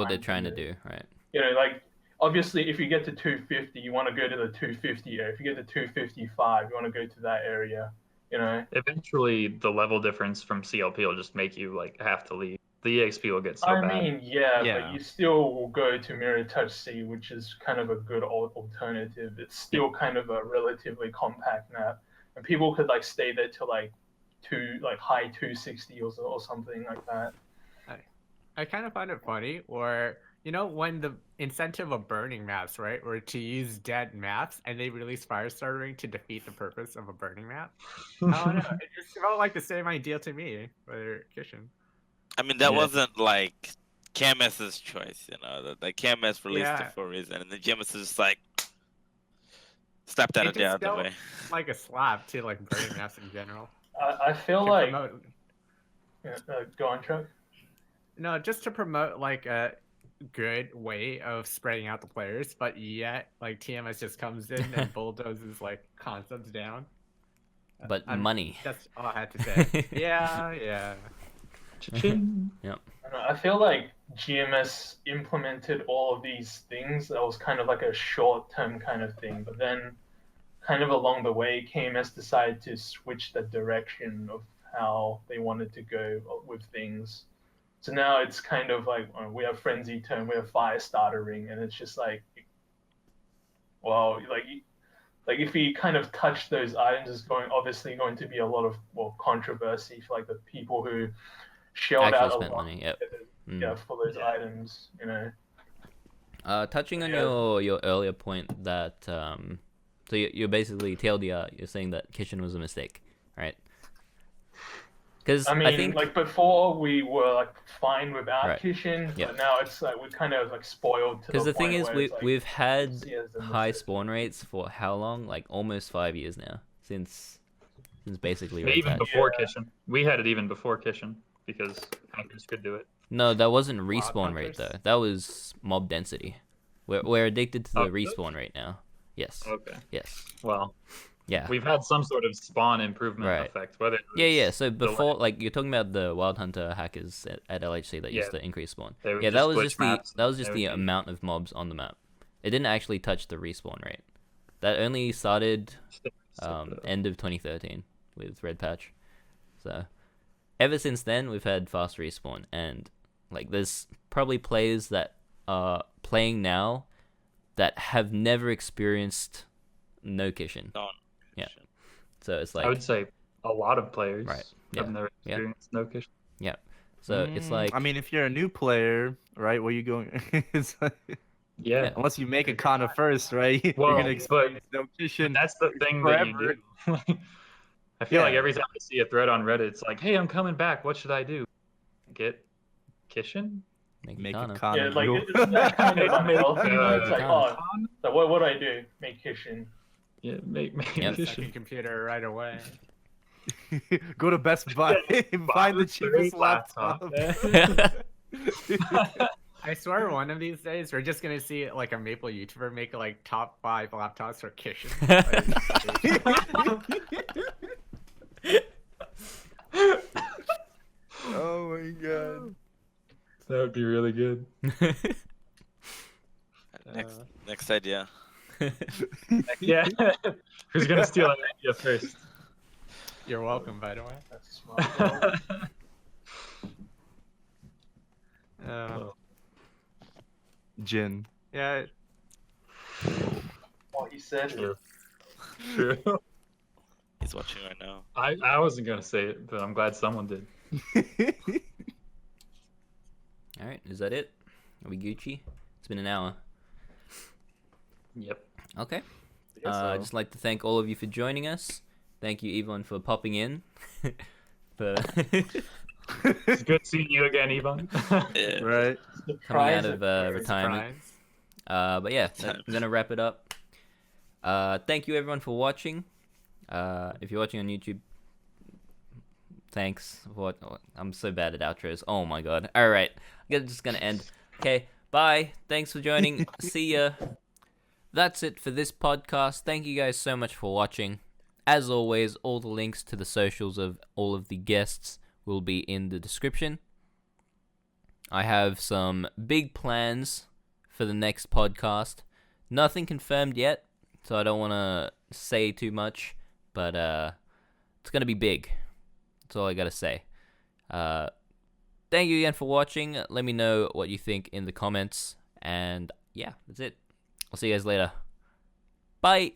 Speaker 1: they're trying to do, right?
Speaker 2: Like obviously if you get to 250, you want to go to the 250 area. If you get to 255, you want to go to that area.
Speaker 3: Eventually the level difference from CLP will just make you like have to leave. The EXP will get so bad.
Speaker 2: I mean, but you still will go to Mirror Touch C, which is kind of a good alternative. It's still kind of a relatively compact map, and people could like stay there till like high 260 or something like that.
Speaker 8: I kind of find it funny, or when the incentive of burning maps, right, were to use dead maps, and they released Firestar Ring to defeat the purpose of a burning map. I don't know. It just felt like the same idea to me for Kishin.
Speaker 5: I mean, that wasn't like KMS's choice, the KMS released it for a reason, and the GMS is just like slap that idea out the way.
Speaker 8: Like a slap to like burning maps in general.
Speaker 2: I feel like go on, Chuck.
Speaker 8: No, just to promote like a good way of spreading out the players, but yet like TMS just comes in and bulldozes like concepts down.
Speaker 1: But money.
Speaker 8: That's all I had to say. Yeah.
Speaker 1: Yep.
Speaker 2: I feel like GMS implemented all of these things. That was kind of like a short-term kind of thing, but then kind of along the way, KMS decided to switch the direction of how they wanted to go with things. So now it's kind of like we have Frenzy Turn, we have Fire Starter Ring, and it's just like, well, like if we kind of touch those items, there's obviously going to be a lot of controversy for like the people who shelled out a lot
Speaker 1: money.
Speaker 2: For those items,
Speaker 1: Touching on your earlier point that so you're basically TLDR, you're saying that Kishin was a mistake, right? Because I think
Speaker 2: like before we were like fine without Kishin,
Speaker 1: yeah.
Speaker 2: But now it's like we're kind of like spoiled.
Speaker 1: Because the thing is, we've had
Speaker 2: a
Speaker 1: high spawn rates for how long? Like almost 5 years now, since basically
Speaker 3: even before Kishin. We had it even before Kishin because hackers could do it.
Speaker 1: No, that wasn't respawn rate though. That was mob density. We're addicted to the respawn rate now. Yes.
Speaker 3: Okay.
Speaker 1: Yes.
Speaker 3: Well.
Speaker 1: Yeah.
Speaker 3: We've had some sort of spawn improvement effect. Whether
Speaker 1: So before, like you're talking about the Wild Hunter hackers at LHC that used to increase spawn.
Speaker 3: That
Speaker 1: was just the amount of mobs on the map. It didn't actually touch the respawn rate. That only started end of 2013 with Red Patch. So ever since then we've had fast respawn, and like there's probably players that are playing now that have never experienced no Kishin. Yeah. So it's like
Speaker 3: I would say a lot of players
Speaker 1: Right,
Speaker 3: have
Speaker 1: yeah,
Speaker 3: never
Speaker 1: yeah.
Speaker 3: experienced no Kishin.
Speaker 1: Yeah. So it's like
Speaker 7: I mean, if you're a new player, right, where you going? It's like,
Speaker 3: Yeah.
Speaker 7: unless you make a Kana first, right?
Speaker 3: Well,
Speaker 7: you're gonna
Speaker 3: but
Speaker 7: experience no Kishin.
Speaker 3: that's the thing that you do. I feel like
Speaker 7: Yeah.
Speaker 3: every time I see a thread on Reddit, it's like, "Hey, I'm coming back. What should I do? Get Kishin?"
Speaker 7: Make
Speaker 1: Kana.
Speaker 7: a Kana.
Speaker 2: Yeah, like
Speaker 7: rule.
Speaker 2: it's that kind of unhealthy. It's like,
Speaker 1: Kana.
Speaker 2: oh, so what would I do? Make Kishin.
Speaker 3: Yeah, make
Speaker 1: Yep.
Speaker 3: Kishin.
Speaker 8: Second computer right away.
Speaker 7: Go to Best Buy and find the cheapest laptop.
Speaker 8: I swear one of these days we're just gonna see like a Maple YouTuber make like top 5 laptops for Kishin.
Speaker 7: Oh my god.
Speaker 3: That would be really good.
Speaker 5: Next idea.
Speaker 3: Yeah. Who's gonna steal an idea first?
Speaker 8: You're welcome, by the way.
Speaker 2: That's smart.
Speaker 7: Jin.
Speaker 8: Yeah,
Speaker 2: What he said.
Speaker 3: True. True.
Speaker 5: He's watching right now.
Speaker 3: I wasn't gonna say it, but I'm glad someone did.
Speaker 1: All right, is that it? Are we Gucci? It's been an hour.
Speaker 3: Yep.
Speaker 1: Okay.
Speaker 4: guess so.
Speaker 1: I'd just like to thank all of you for joining us. Thank you, Evon, for popping in. for
Speaker 3: It's good seeing you again, Evon.
Speaker 5: Yeah.
Speaker 7: Right.
Speaker 1: coming out
Speaker 2: Surprise
Speaker 1: of
Speaker 2: it.
Speaker 1: retirement.
Speaker 8: surprise.
Speaker 1: But yeah, I'm gonna wrap it up. Thank you everyone for watching. If you're watching on YouTube, thanks. I'm so bad at outros. Oh my god. All right, I'm just gonna end. Okay, bye. Thanks for joining. See ya. That's it for this podcast. Thank you guys so much for watching. As always, all the links to the socials of all of the guests will be in the description. I have some big plans for the next podcast. Nothing confirmed yet, so I don't want to say too much, but it's going to be big. That's all I got to say. Thank you again for watching. Let me know what you think in the comments, and yeah, that's it. I'll see you guys later. Bye!